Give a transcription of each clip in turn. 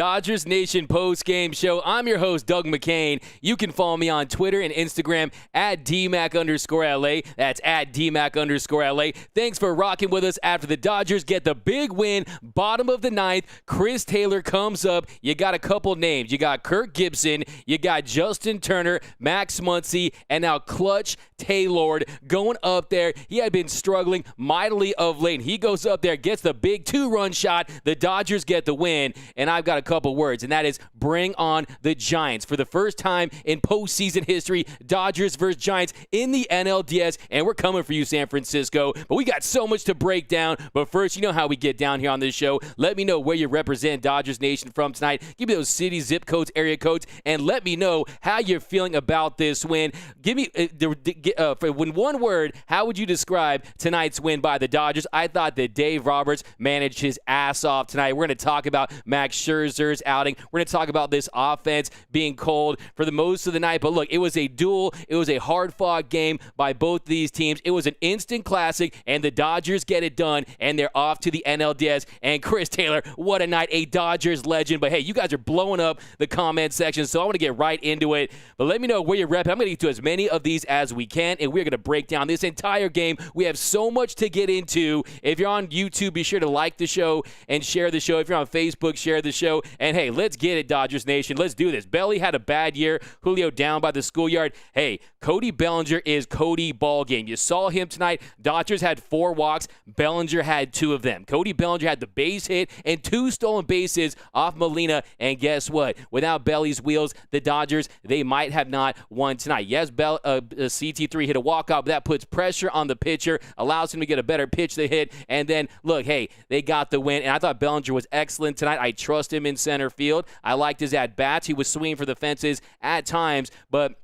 Dodgers Nation post-game show. I'm your host, Doug McCain. You can follow me on Twitter and Instagram at DMac_LA. That's at DMac_LA. Thanks for rocking with us after the Dodgers get the big win. Bottom of the ninth, Chris Taylor comes up. You got a couple names. You got Kirk Gibson. You got Justin Turner, Max Muncy, and now Clutch Taylor going up there. He had been struggling mightily of late. He goes up there, gets the big two-run shot. The Dodgers get the win, and I've got a couple words, and that is bring on the Giants. For the first time in postseason history, Dodgers versus Giants in the NLDS, and we're coming for you, San Francisco. But we got so much to break down. But first, you know how we get down here on this show. Let me know where you represent Dodgers Nation from tonight. Give me those city zip codes, area codes, and let me know how you're feeling about this win. Give me, in one word, how would you describe tonight's win by the Dodgers? I thought that Dave Roberts managed his ass off tonight. We're going to talk about Max Scherzer's outing. We're going to talk about this offense being cold for the most of the night. But look, it was a duel. It was a hard-fought game by both these teams. It was an instant classic, and the Dodgers get it done, and they're off to the NLDS. And Chris Taylor, what a night, a Dodgers legend. But hey, you guys are blowing up the comment section, so I want to get right into it. But let me know where you're repping. I'm going to get to as many of these as we can, and we're going to break down this entire game. We have so much to get into. If you're on YouTube, be sure to like the show and share the show. If you're on Facebook, share the show. And hey, let's get it, Dodgers Nation. Let's do this. Belly had a bad year. Julio down by the schoolyard. Hey, Cody Bellinger is Cody Ballgame. You saw him tonight. Dodgers had 4 walks. Bellinger had 2 of them. Cody Bellinger had the base hit and 2 stolen bases off Molina. And guess what? Without Belly's wheels, the Dodgers, they might have not won tonight. Yes, CT3 hit a walkout, but that puts pressure on the pitcher, allows him to get a better pitch to hit. And then, look, hey, they got the win. And I thought Bellinger was excellent tonight. I trust him in center field. I liked his at-bats. He was swinging for the fences at times, but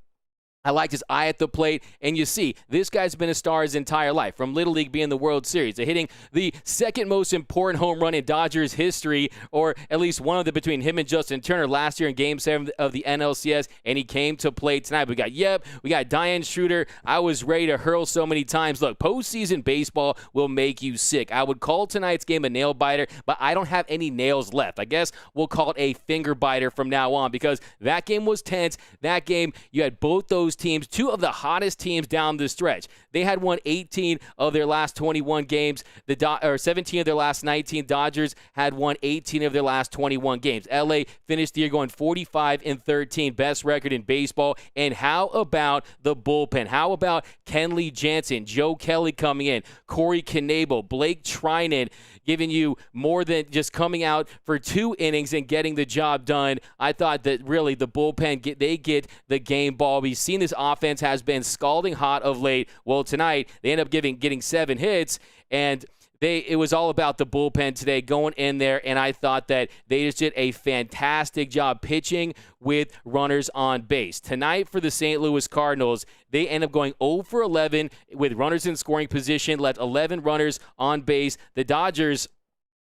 I liked his eye at the plate, and you see, this guy's been a star his entire life, from Little League being the World Series to hitting the second most important home run in Dodgers history, or at least one of them between him and Justin Turner last year in Game 7 of the NLCS, and he came to play tonight. We got Diane Schroeder. I was ready to hurl so many times. Look, postseason baseball will make you sick. I would call tonight's game a nail-biter, but I don't have any nails left. I guess we'll call it a finger-biter from now on, because that game was tense. That game, you had both those teams, 2 of the hottest teams down the stretch. They had won 18 of their last 21 games. 17 of their last 19. Dodgers had won 18 of their last 21 games. LA finished the year going 45-13, best record in baseball. And how about the bullpen? How about Kenley Jansen, Joe Kelly coming in, Corey Kenebe, Blake Trinan, giving you more than just coming out for 2 innings and getting the job done. I thought that really the bullpen, they get the game ball. We've seen this offense has been scalding hot of late. Well, tonight they end up getting 7 hits, and it was all about the bullpen today going in there, and I thought that they just did a fantastic job pitching with runners on base. Tonight for the St. Louis Cardinals, they end up going 0 for 11 with runners in scoring position, left 11 runners on base. The Dodgers,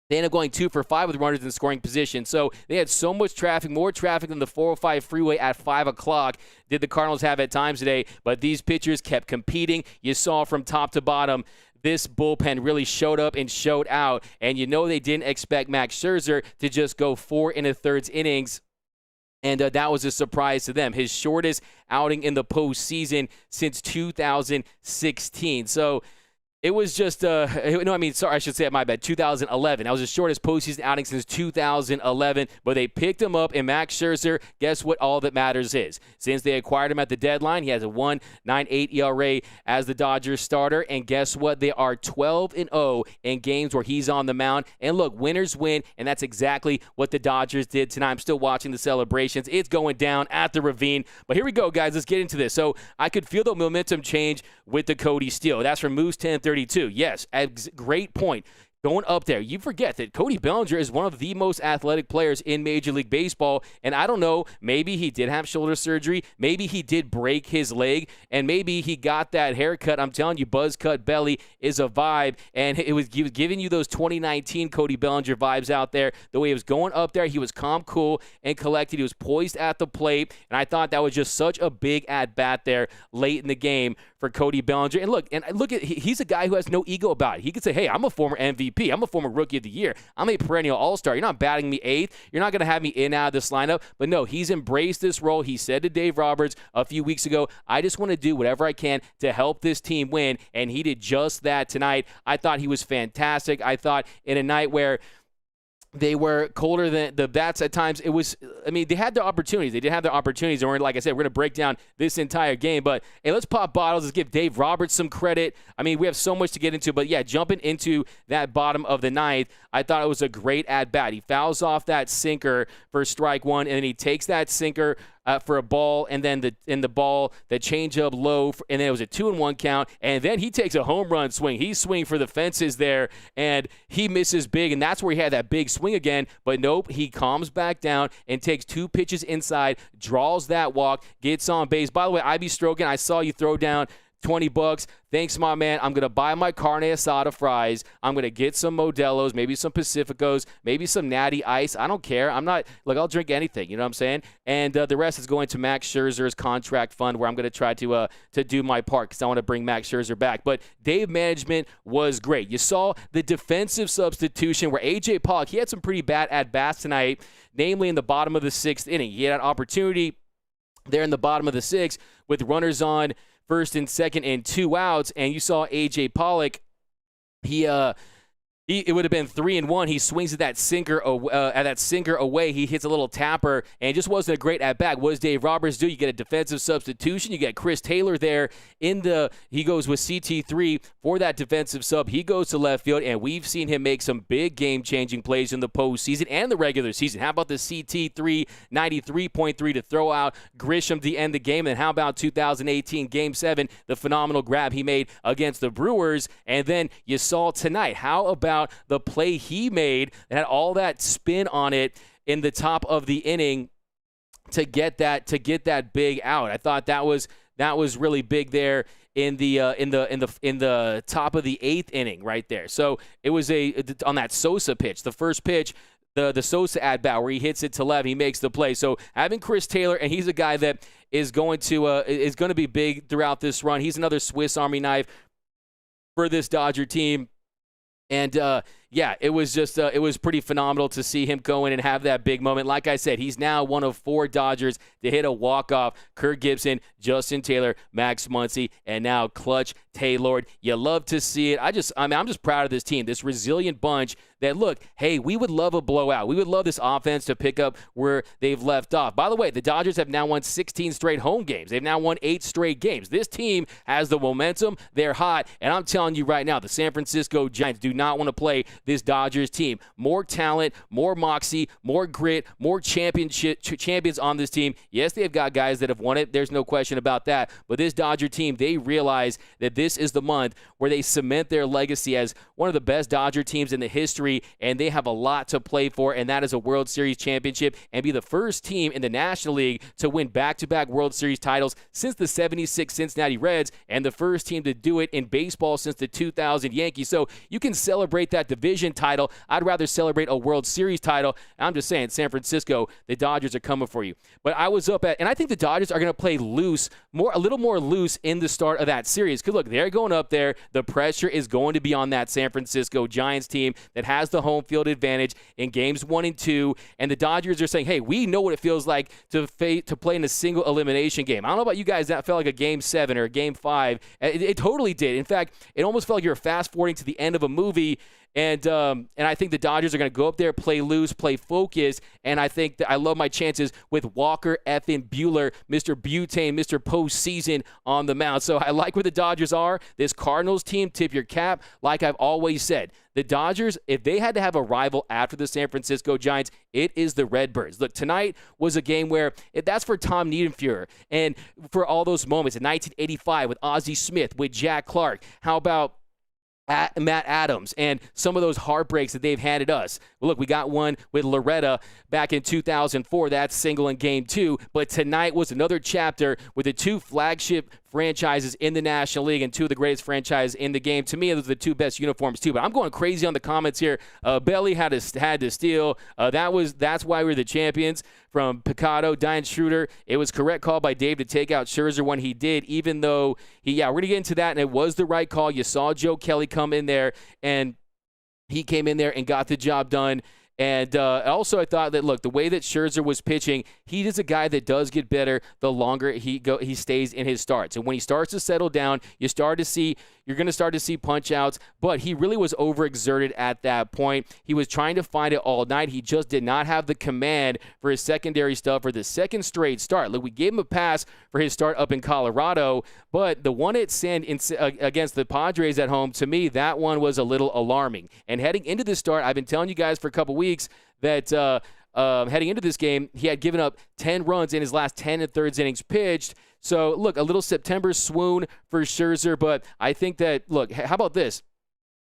they ended up going 2 for 5 with runners in scoring position. So they had so much traffic, more traffic than the 405 freeway at 5 o'clock did the Cardinals have at times today. But these pitchers kept competing. You saw from top to bottom, this bullpen really showed up and showed out. And you know they didn't expect Max Scherzer to just go 4 1/3 innings. And that was a surprise to them. His shortest outing in the postseason since 2016. So it was just, I should say it, my bad, 2011. That was the shortest postseason outing since 2011, but they picked him up, and Max Scherzer, guess what all that matters is? Since they acquired him at the deadline, he has a 1.98 ERA as the Dodgers starter, and guess what? They are 12-0 in games where he's on the mound, and look, winners win, and that's exactly what the Dodgers did tonight. I'm still watching the celebrations. It's going down at the Ravine, but here we go, guys. Let's get into this. So I could feel the momentum change with the Cody steal. That's from Moose 1032. Yes, a great point. Going up there, you forget that Cody Bellinger is one of the most athletic players in Major League Baseball, and I don't know, maybe he did have shoulder surgery, maybe he did break his leg, and maybe he got that haircut. I'm telling you, buzz cut belly is a vibe, and he was giving you those 2019 Cody Bellinger vibes out there. The way he was going up there, he was calm, cool, and collected. He was poised at the plate, and I thought that was just such a big at-bat there late in the game for Cody Bellinger. And look at he's a guy who has no ego about it. He could say, hey, I'm a former MVP. I'm a former Rookie of the Year. I'm a perennial All-Star. You're not batting me eighth. You're not going to have me in and out of this lineup. But no, he's embraced this role. He said to Dave Roberts a few weeks ago, I just want to do whatever I can to help this team win. And he did just that tonight. I thought he was fantastic. I thought in a night where they were colder than the bats at times. They had their opportunities. They did have their opportunities. And like I said, we're going to break down this entire game. But, hey, let's pop bottles. Let's give Dave Roberts some credit. We have so much to get into. But, yeah, jumping into that bottom of the ninth, I thought it was a great at-bat. He fouls off that sinker for strike one, and then he takes that sinker for a ball, and then the ball, the changeup low, and then it was a 2-1 count, and then he takes a home run swing. He's swinging for the fences there, and he misses big, and that's where he had that big swing again, but nope, he calms back down and takes 2 pitches inside, draws that walk, gets on base. By the way, Ivy Strogan, I saw you throw down $20. Thanks, my man. I'm going to buy my carne asada fries. I'm going to get some Modelo's, maybe some Pacificos, maybe some Natty Ice. I don't care. I'll drink anything. You know what I'm saying? And the rest is going to Max Scherzer's contract fund, where I'm going to try to do my part because I want to bring Max Scherzer back. But Dave management was great. You saw the defensive substitution where A.J. Pollock, he had some pretty bad at-bats tonight, namely in the bottom of the 6th inning. He had an opportunity there in the bottom of the 6th with runners on first and second and 2 outs, and you saw A.J. Pollock, it would have been 3-1. He swings at that sinker away. He hits a little tapper, and it just wasn't a great at-bat. What does Dave Roberts do? You get a defensive substitution. You get Chris Taylor there he goes with CT3 for that defensive sub. He goes to left field, and we've seen him make some big game-changing plays in the postseason and the regular season. How about the CT3 93.3 to throw out Grisham to end the game? And how about 2018 Game 7, the phenomenal grab he made against the Brewers? And then you saw tonight, how about the play he made that had all that spin on it in the top of the inning to get that big out. I thought that was really big there in the top of the 8th inning right there. So it was on that Sosa pitch, the first pitch, the Sosa at bat where he hits it to left, he makes the play. So having Chris Taylor, and he's a guy that is going to be big throughout this run. He's another Swiss Army knife for this Dodger team. And, it was pretty phenomenal to see him go in and have that big moment. Like I said, he's now one of 4 Dodgers to hit a walk-off. Kirk Gibson, Justin Taylor, Max Muncy, and now Clutch Taylor. You love to see it. I'm just proud of this team, this resilient bunch that, look, hey, we would love a blowout. We would love this offense to pick up where they've left off. By the way, the Dodgers have now won 16 straight home games. They've now won 8 straight games. This team has the momentum. They're hot. And I'm telling you right now, the San Francisco Giants do not want to play this Dodgers team. More talent, more moxie, more grit, more champions on this team. Yes, they've got guys that have won it. There's no question about that. But this Dodger team, they realize that this is the month where they cement their legacy as one of the best Dodger teams in the history, and they have a lot to play for, and that is a World Series championship and be the first team in the National League to win back-to-back World Series titles since the 76 Cincinnati Reds, and the first team to do it in baseball since the 2000 Yankees. So you can celebrate that division title. I'd rather celebrate a World Series title. I'm just saying, San Francisco, the Dodgers are coming for you. But I was up at, and I think the Dodgers are going to play loose, a little more loose in the start of that series. Because look, they're going up there. The pressure is going to be on that San Francisco Giants team that has the home field advantage in games 1 and 2. And the Dodgers are saying, hey, we know what it feels like to play in a single elimination game. I don't know about you guys, that felt like a Game 7 or a Game 5. It totally did. In fact, it almost felt like you were fast-forwarding to the end of a movie. And I think the Dodgers are going to go up there, play loose, play focus, and I think that I love my chances with Walker effing Buehler, Mr. Butane, Mr. Postseason on the mound. So I like where the Dodgers are. This Cardinals team, tip your cap. Like I've always said, the Dodgers, if they had to have a rival after the San Francisco Giants, it is the Redbirds. Look, tonight was a game where that's for Tom Niedenfuer and for all those moments in 1985 with Ozzie Smith, with Jack Clark. How about Matt Adams and some of those heartbreaks that they've handed us? Well, look, we got one with Loretta back in 2004. That's single in Game 2. But tonight was another chapter with the 2 flagship franchises in the National League and two of the greatest franchises in the game. To me, those are the two best uniforms too. But I'm going crazy on the comments here. Belly had to steal. That's why we're the champions. From Picado, Diane Schroeder, it was correct call by Dave to take out Scherzer when he did, even though we're going to get into that, and it was the right call. You saw Joe Kelly come in there, and he came in there and got the job done. And also, I thought that, look, the way that Scherzer was pitching, he is a guy that does get better the longer he stays in his starts. And when he starts to settle down, you're going to start to see punch outs. But he really was overexerted at that point. He was trying to find it all night. He just did not have the command for his secondary stuff for the second straight start. Look, we gave him a pass for his start up in Colorado, but the one against the Padres at home, to me, that one was a little alarming. And heading into this start, I've been telling you guys for a couple weeks that heading into this game, he had given up 10 runs in his last 10 and 3rd innings pitched. So, look, a little September swoon for Scherzer, but I think that, look, how about this?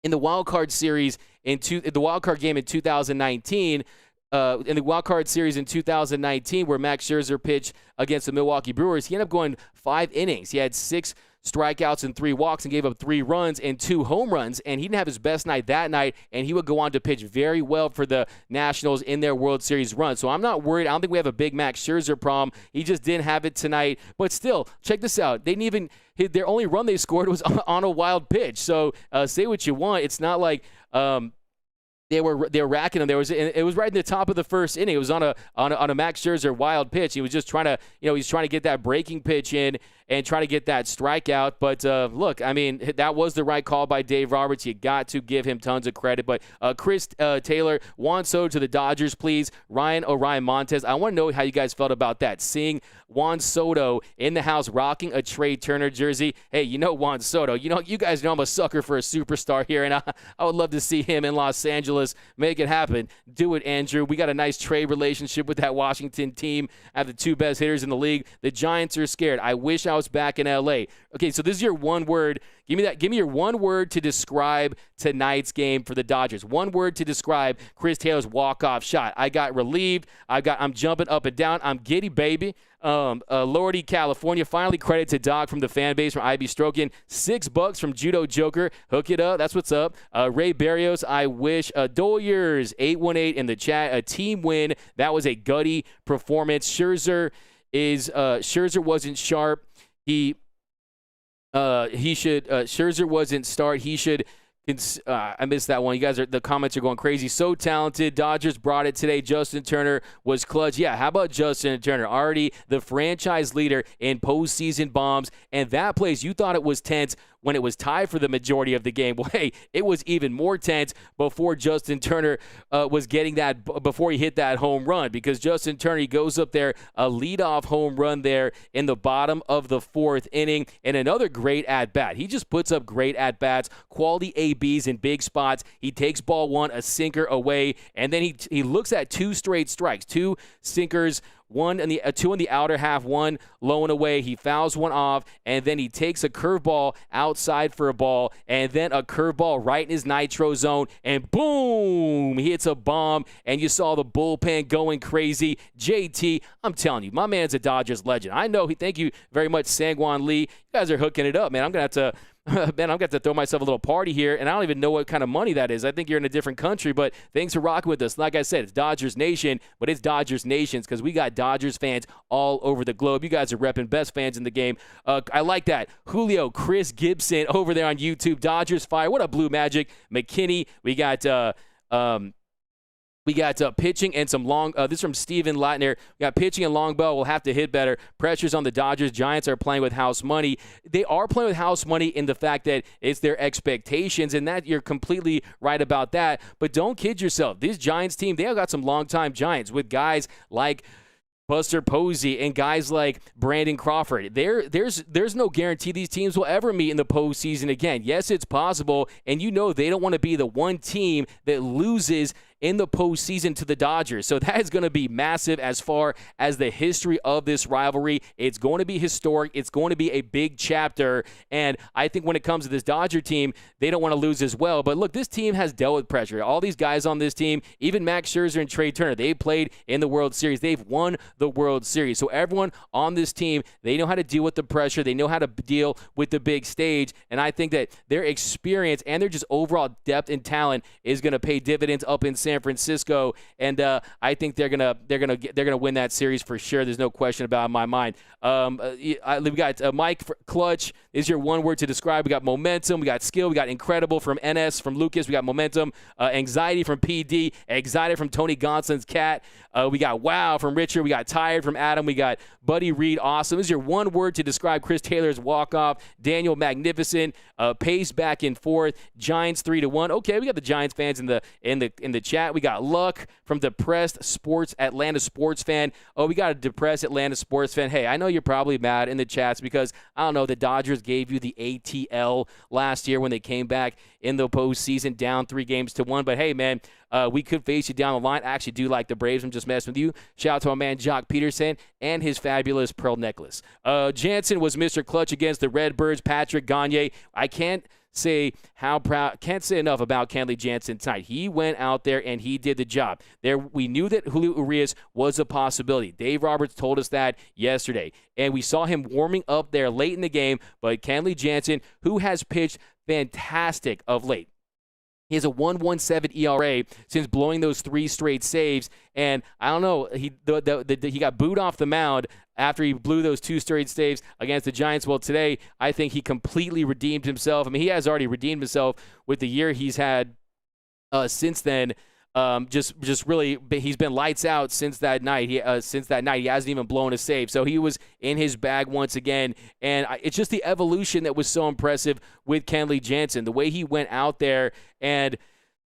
In the wild card series, the wild card game in 2019, in the wild card series in 2019, where Max Scherzer pitched against the Milwaukee Brewers, he ended up going 5 innings. He had 6 strikeouts and 3 walks and gave up 3 runs and 2 home runs, and he didn't have his best night that night, and he would go on to pitch very well for the Nationals in their World Series run. So I'm not worried. I don't think we have a big Max Scherzer problem. He just didn't have it tonight. But still, check this out. They didn't even hit their only run they scored was on a wild pitch. So say what you want. It's not like they were racking him. It was right in the top of the 1st inning. It was on a Max Scherzer wild pitch. He was just trying to get that breaking pitch in and try to get that strikeout. But look, I mean, that was the right call by Dave Roberts. You got to give him tons of credit. But Chris Taylor, Juan Soto to the Dodgers, please. Ryan Orion Montez. I want to know how you guys felt about that. Seeing Juan Soto in the house rocking a Trey Turner jersey. Hey, Juan Soto. You guys know I'm a sucker for a superstar here, and I would love to see him in Los Angeles. Make it happen. Do it, Andrew. We got a nice trade relationship with that Washington team. I have the 2 best hitters in the league. The Giants are scared. I wish I was back in L.A. Okay, so this is your one word. Give me your one word to describe tonight's game for the Dodgers. One word to describe Chris Taylor's walk-off shot. I got relieved. I'm jumping up and down. I'm giddy, baby. Lordy, California. Finally, credit to Doc from the fan base from IB Strokin. $6 from Judo Joker. Hook it up. That's what's up. Ray Barrios, I wish. Doyers, 818 in the chat. A team win. That was a gutty performance. Scherzer wasn't sharp. Scherzer wasn't start. He should. I missed that one. The comments are going crazy. So talented. Dodgers brought it today. Justin Turner was clutch. Yeah, how about Justin Turner? Already the franchise leader in postseason bombs. And that place, you thought it was tense when it was tied for the majority of the game. Well, hey, it was even more tense before Justin Turner before he hit that home run, because Justin Turner, he goes up there, a leadoff home run there in the bottom of the 4th inning, and another great at-bat. He just puts up great at-bats, quality ABs in big spots. He takes ball 1, a sinker away, and then he looks at 2 straight strikes, 2 sinkers, 2 in the outer half, 1 low and away. He fouls 1 off, and then he takes a curveball outside for a ball, and then a curveball right in his nitro zone, and boom, he hits a bomb, and you saw the bullpen going crazy. JT, I'm telling you, my man's a Dodgers legend. I know. Thank you very much, Sangwon Lee. You guys are hooking it up, man. I'm going to have to man, I'm going to throw myself a little party here, and I don't even know what kind of money that is. I think you're in a different country, but thanks for rocking with us. Like I said, it's Dodgers Nation, but it's Dodgers Nations because we got Dodgers fans all over the globe. You guys are repping best fans in the game. I like that. Julio, Chris Gibson over there on YouTube. Dodgers fire. What a Blue Magic. McKinney. We got pitching and some long. This is from Steven Latner. We got pitching and long ball. We'll have to hit better. Pressures on the Dodgers. Giants are playing with house money. They are playing with house money in the fact that it's their expectations, and that you're completely right about that. But don't kid yourself. This Giants team, they have got some longtime Giants with guys like Buster Posey and guys like Brandon Crawford. There's no guarantee these teams will ever meet in the postseason again. Yes, it's possible, and they don't want to be the one team that loses in the postseason to the Dodgers. So that is going to be massive as far as the history of this rivalry. It's going to be historic. It's going to be a big chapter. And I think when it comes to this Dodger team, they don't want to lose as well. But look, this team has dealt with pressure. All these guys on this team, even Max Scherzer and Trey Turner, they played in the World Series. They've won the World Series. So everyone on this team, they know how to deal with the pressure. They know how to deal with the big stage. And I think that their experience and their just overall depth and talent is going to pay dividends up in San Francisco. And I think they're gonna win that series for sure. There's no question about it in my mind. We got Mike Clutch is your one word to describe. We got momentum. We got skill. We got incredible from NS, from Lucas. We got momentum. Anxiety from PD. Excited from Tony Gonson's Cat. We got wow from Richard. We got tired from Adam. We got Buddy Reed. Awesome. This is your one word to describe Chris Taylor's walk-off. Daniel Magnificent. Pace back and forth. Giants 3-1. Okay, we got the Giants fans in the chat. We got Luck from Depressed Sports Atlanta Sports Fan. Oh, we got a depressed Atlanta sports fan. Hey, I know you're probably mad in the chats because, I don't know, the Dodgers gave you the ATL last year when they came back in the postseason down 3-1. But hey, man, we could face you down the line. I actually do like the Braves. I'm just messing with you. Shout out to our man Jock Peterson and his fabulous pearl necklace. Jansen was Mr. Clutch against the Redbirds. Patrick Gagne. I can't say enough about Kenley Jansen tonight. He went out there and he did the job. We knew that Julio Urias was a possibility. Dave Roberts told us that yesterday. And we saw him warming up there late in the game, but Kenley Jansen, who has pitched fantastic of late. He has a 1.17 ERA since blowing those 3 straight saves, and I don't know, he got booed off the mound after he blew those 2 straight saves against the Giants. Well, today, I think he completely redeemed himself. I mean, he has already redeemed himself with the year he's had since then. Just really, he's been lights out since that night. He hasn't even blown a save. So he was in his bag once again. And it's just the evolution that was so impressive with Kenley Jansen. The way he went out there, and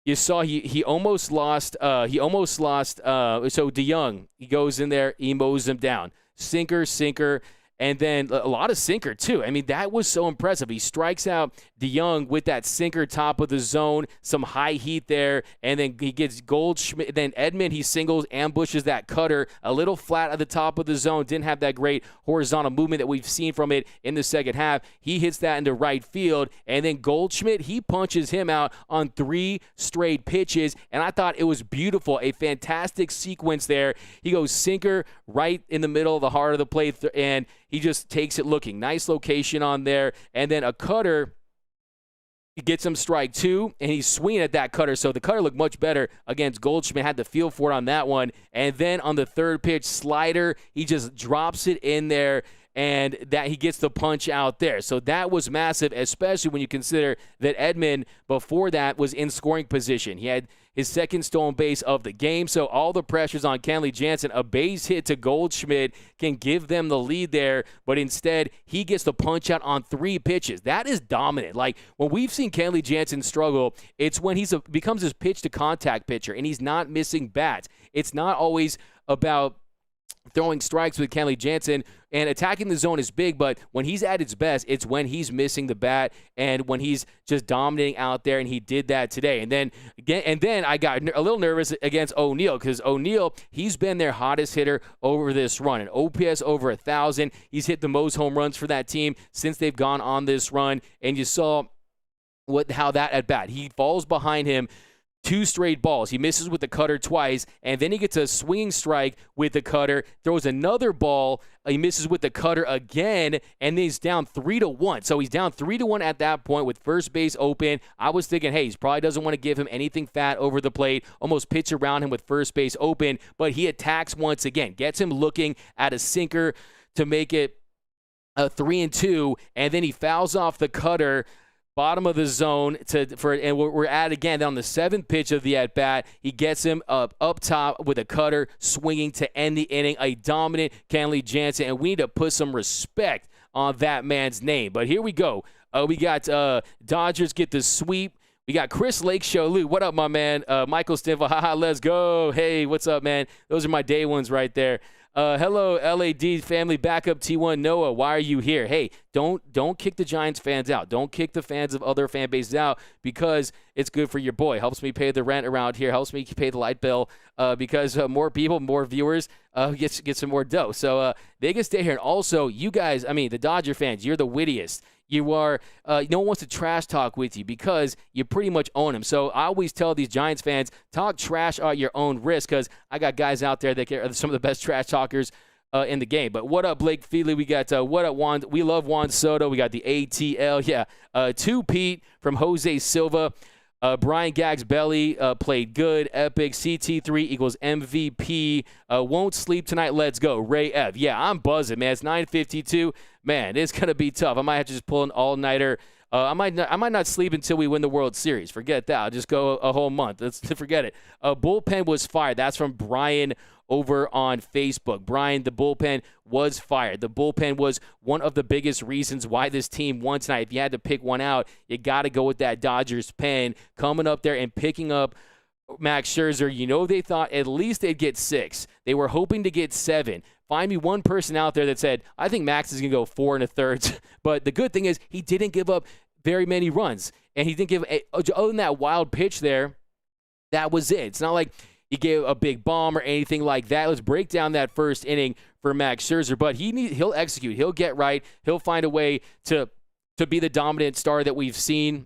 you saw he almost lost. So DeYoung, he goes in there, he mows him down. Sinker. And then a lot of sinker, too. I mean, that was so impressive. He strikes out DeYoung with that sinker top of the zone, some high heat there, and then he gets Goldschmidt. Then Edman, he singles, ambushes that cutter a little flat at the top of the zone. Didn't have that great horizontal movement that we've seen from it in the second half. He hits that into right field, and then Goldschmidt, he punches him out on 3 straight pitches, and I thought it was beautiful, a fantastic sequence there. He goes sinker right in the middle of the heart of the plate, and he just takes it looking. Nice location on there. And then a cutter, he gets him strike 2, and he's swinging at that cutter. So the cutter looked much better against Goldschmidt. Had the feel for it on that one. And then on the third pitch, slider, he just drops it in there, and that he gets the punch out there. So that was massive, especially when you consider that Edman, before that, was in scoring position. He had his second stolen base of the game, so all the pressure's on Kenley Jansen. A base hit to Goldschmidt can give them the lead there, but instead, he gets the punch out on 3 pitches. That is dominant. Like, when we've seen Kenley Jansen struggle, it's when he becomes his pitch-to-contact pitcher, and he's not missing bats. It's not always about throwing strikes with Kenley Jansen, and attacking the zone is big, but when he's at its best, it's when he's missing the bat and when he's just dominating out there, and he did that today. And then I got a little nervous against O'Neal, because O'Neal, he's been their hottest hitter over this run. An OPS over 1,000. He's hit the most home runs for that team since they've gone on this run, and you saw how that at bat. He falls behind him 2 straight balls. He misses with the cutter twice, and then he gets a swinging strike with the cutter, throws another ball, he misses with the cutter again, and then he's down 3-1. So he's down 3-1 at that point with first base open. I was thinking, hey, he probably doesn't want to give him anything fat over the plate, almost pitch around him with first base open, but he attacks once again, gets him looking at a sinker to make it 3-2, and then he fouls off the cutter, bottom of the zone, and we're at again on the 7th pitch of the at-bat. He gets him up top with a cutter, swinging to end the inning. A dominant Kenley Jansen, and we need to put some respect on that man's name. But here we go. We got Dodgers get the sweep. We got Chris Lake Show. Lou, what up, my man? Michael Stinfel, haha, let's go. Hey, what's up, man? Those are my day ones right there. Hello, LAD family backup T1 Noah. Why are you here? Hey, don't kick the Giants fans out. Don't kick the fans of other fan bases out because it's good for your boy. Helps me pay the rent around here. Helps me pay the light bill because more people, more viewers get some more dough. So they can stay here. And also, you guys, I mean, the Dodger fans, you're the wittiest. You are, no one wants to trash talk with you because you pretty much own them. So I always tell these Giants fans, talk trash at your own risk because I got guys out there that are some of the best trash talkers in the game. But what up, Blake Feely? We got what up, Juan? We love Juan Soto. We got the ATL. Yeah. Two-Pete from Jose Silva. Brian Gag's belly played good. Epic. CT3 equals MVP. Won't sleep tonight. Let's go. Ray F. Yeah, I'm buzzing, man. It's 9:52. Man, it's going to be tough. I might have to just pull an all-nighter. I might not sleep until we win the World Series. Forget that. I'll just go a whole month. Let's forget it. Bullpen was fired. That's from Brian over on Facebook. Brian, the bullpen was fired. The bullpen was one of the biggest reasons why this team won tonight. If you had to pick one out, you got to go with that Dodgers pen coming up there and picking up Max Scherzer. You know, they thought at least they'd get 6. They were hoping to get 7. Find me one person out there that said, I think Max is going to go 4 1/3. But the good thing is he didn't give up very many runs. And he didn't give, other than that wild pitch there, that was it. It's not like he gave a big bomb or anything like that. Let's break down that first inning for Max Scherzer. But he'll execute. He'll get right. He'll find a way to be the dominant star that we've seen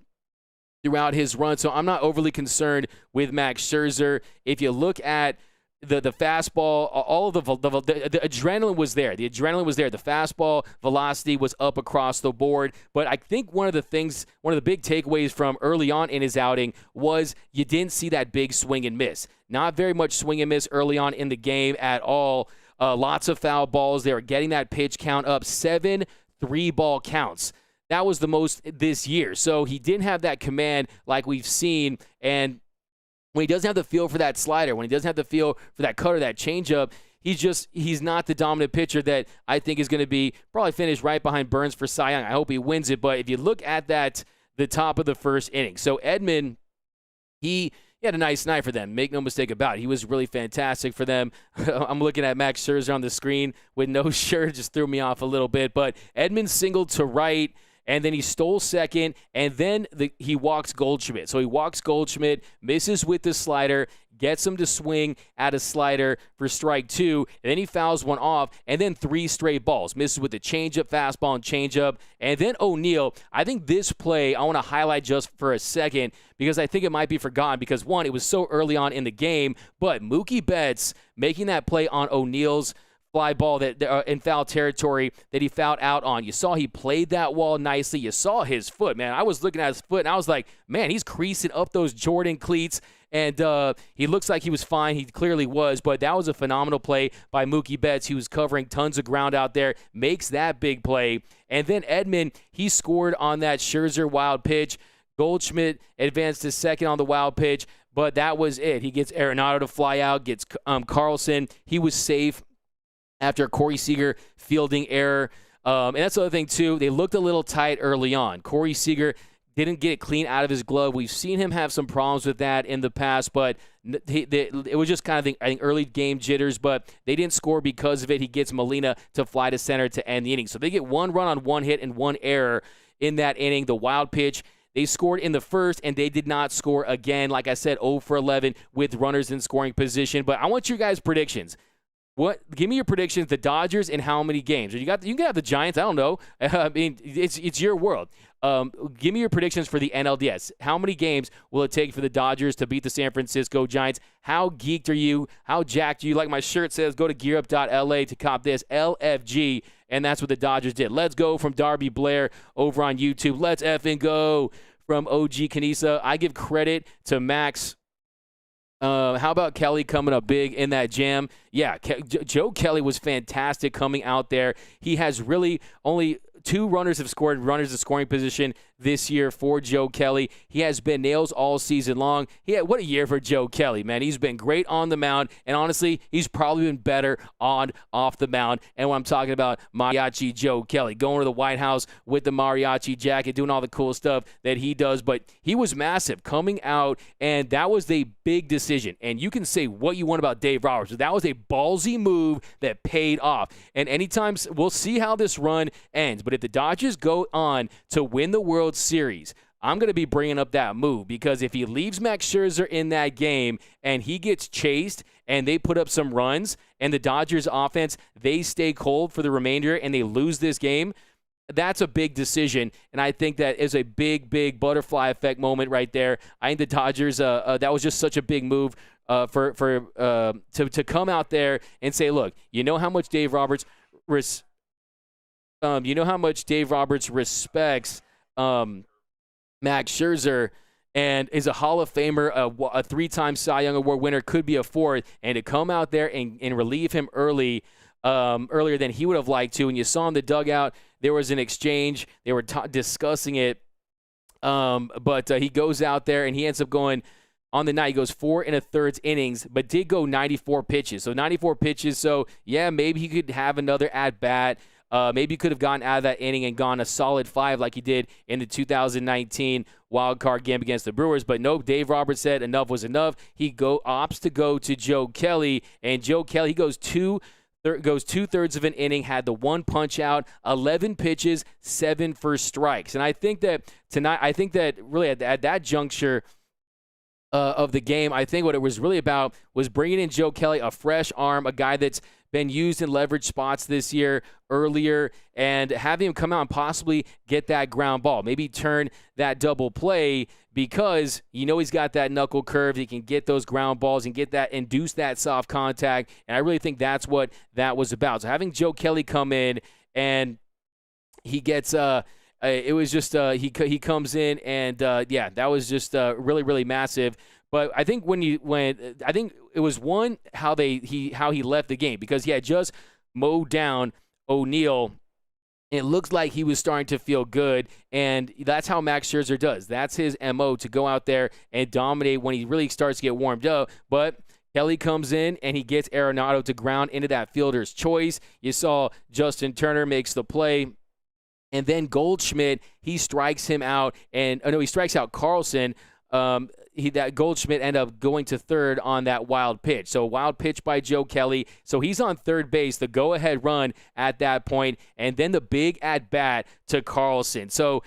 throughout his run. So I'm not overly concerned with Max Scherzer. If you look at the fastball, all of the adrenaline was there. The adrenaline was there. The fastball velocity was up across the board. But I think one of the big takeaways from early on in his outing was you didn't see that big swing and miss. Not very much swing and miss early on in the game at all. Lots of foul balls. They were getting that pitch count up. 7 3-ball counts. That was the most this year. So he didn't have that command like we've seen. And when he doesn't have the feel for that slider, when he doesn't have the feel for that cutter, that changeup, he's not the dominant pitcher that I think is going to be probably finish right behind Burns for Cy Young. I hope he wins it. But if you look at the top of the first inning, so Edman, he had a nice night for them. Make no mistake about it. He was really fantastic for them. I'm looking at Max Scherzer on the screen with no shirt. Just threw me off a little bit. But Edman singled to right. And then he stole second, and then he walks Goldschmidt. So he walks Goldschmidt, misses with the slider, gets him to swing at a slider for strike 2, and then he fouls one off, and then 3 straight balls. Misses with the changeup, fastball, and changeup. And then O'Neill, I think this play I want to highlight just for a second because I think it might be forgotten because, one, it was so early on in the game, but Mookie Betts making that play on O'Neill's fly ball that in foul territory that he fouled out on. You saw he played that wall nicely. You saw his foot, man. I was looking at his foot, and I was like, man, he's creasing up those Jordan cleats, and he looks like he was fine. He clearly was, but that was a phenomenal play by Mookie Betts. He was covering tons of ground out there, makes that big play. And then Edman, he scored on that Scherzer wild pitch. Goldschmidt advanced to second on the wild pitch, but that was it. He gets Arenado to fly out, gets Carlson. He was safe after a Corey Seager fielding error. And that's the other thing, too. They looked a little tight early on. Corey Seager didn't get it clean out of his glove. We've seen him have some problems with that in the past, but it was just kind of, I think, early game jitters, but they didn't score because of it. He gets Molina to fly to center to end the inning. So they get 1 run on 1 hit and 1 error in that inning. The wild pitch, they scored in the first, and they did not score again. Like I said, 0 for 11 with runners in scoring position. But I want your guys' predictions. Give me your predictions. The Dodgers in how many games? You can have the Giants. I don't know. I mean, it's your world. Give me your predictions for the NLDS. How many games will it take for the Dodgers to beat the San Francisco Giants? How geeked are you? How jacked are you? Like my shirt says, go to gearup.la to cop this LFG, and that's what the Dodgers did. Let's go from Darby Blair over on YouTube. Let's effing go from OG Kanisa. I give credit to Max. How about Kelly coming up big in that jam? Yeah, Joe Kelly was fantastic coming out there. He has really only 2 runners have scored, runners in scoring position this year for Joe Kelly. He has been nails all season long. What a year for Joe Kelly, man. He's been great on the mound, and honestly, he's probably been better off the mound. And when I'm talking about Mariachi Joe Kelly, going to the White House with the mariachi jacket, doing all the cool stuff that he does, but he was massive coming out, and that was a big decision. And you can say what you want about Dave Roberts, but that was a ballsy move that paid off. And anytime, we'll see how this run ends, but if the Dodgers go on to win the World Series, I'm going to be bringing up that move, because if he leaves Max Scherzer in that game and he gets chased and they put up some runs and the Dodgers offense, they stay cold for the remainder and they lose this game, that's a big decision, and I think that is a big, big butterfly effect moment right there. I think the Dodgers, that was just such a big move to come out there and say, look, you know how much Dave Roberts respects Max Scherzer and is a Hall of Famer, a 3-time Cy Young Award winner, could be a 4th, and to come out there and relieve him earlier than he would have liked to. And you saw in the dugout, there was an exchange. They were discussing it, but he goes out there and he ends up going, on the night, he goes 4 1/3 innings, but did go 94 pitches. So 94 pitches, so yeah, maybe he could have another at-bat. Maybe he could have gotten out of that inning and gone a solid 5 like he did in the 2019 wild card game against the Brewers. But no, Dave Roberts said enough was enough. He opts to go to Joe Kelly, and Joe Kelly, he goes 2/3 of an inning, had the 1 punch out, 11 pitches, 7 for strikes. And I think that tonight, really at that juncture of the game, I think what it was really about was bringing in Joe Kelly, a fresh arm, a guy that's been used in leverage spots this year earlier, and having him come out and possibly get that ground ball, maybe turn that double play, because he's got that knuckle curve. He can get those ground balls and induce that soft contact, and I really think that's what that was about. So having Joe Kelly come in, and he gets it was just he comes in, and that was just really, really massive. But I think I think it was how he left the game, because he had just mowed down O'Neill. It looks like he was starting to feel good, and that's how Max Scherzer does. That's his MO, to go out there and dominate when he really starts to get warmed up. But Kelly comes in, and he gets Arenado to ground into that fielder's choice. You saw Justin Turner makes the play. And then Goldschmidt, he strikes him out, he strikes out Carlson. That Goldschmidt ended up going to third on that wild pitch. So wild pitch by Joe Kelly. So he's on third base, the go-ahead run at that point, and then the big at-bat to Carlson. So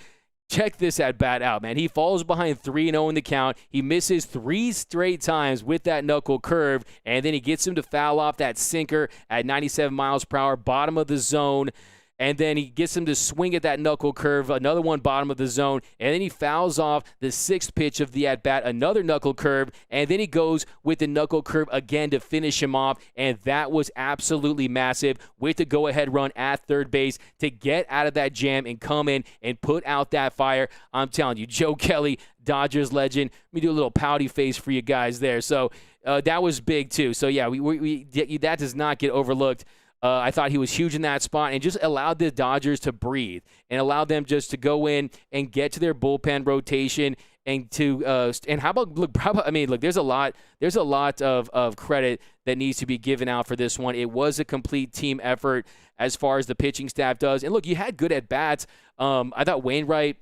check this at-bat out, man. He falls behind 3-0 in the count. He misses 3 straight times with that knuckle curve, and then he gets him to foul off that sinker at 97 miles per hour, bottom of the zone. And then he gets him to swing at that knuckle curve, another one bottom of the zone, and then he fouls off the 6th pitch of the at-bat, another knuckle curve, and then he goes with the knuckle curve again to finish him off, and that was absolutely massive with the go-ahead run at third base to get out of that jam and come in and put out that fire. I'm telling you, Joe Kelly, Dodgers legend. Let me do a little pouty face for you guys there. So that was big too. So yeah, that does not get overlooked. I thought he was huge in that spot and just allowed the Dodgers to breathe and allowed them just to go in and get to their bullpen rotation and to and how about look? There's a lot of credit that needs to be given out for this one. It was a complete team effort as far as the pitching staff does. And look, you had good at bats. I thought Wainwright,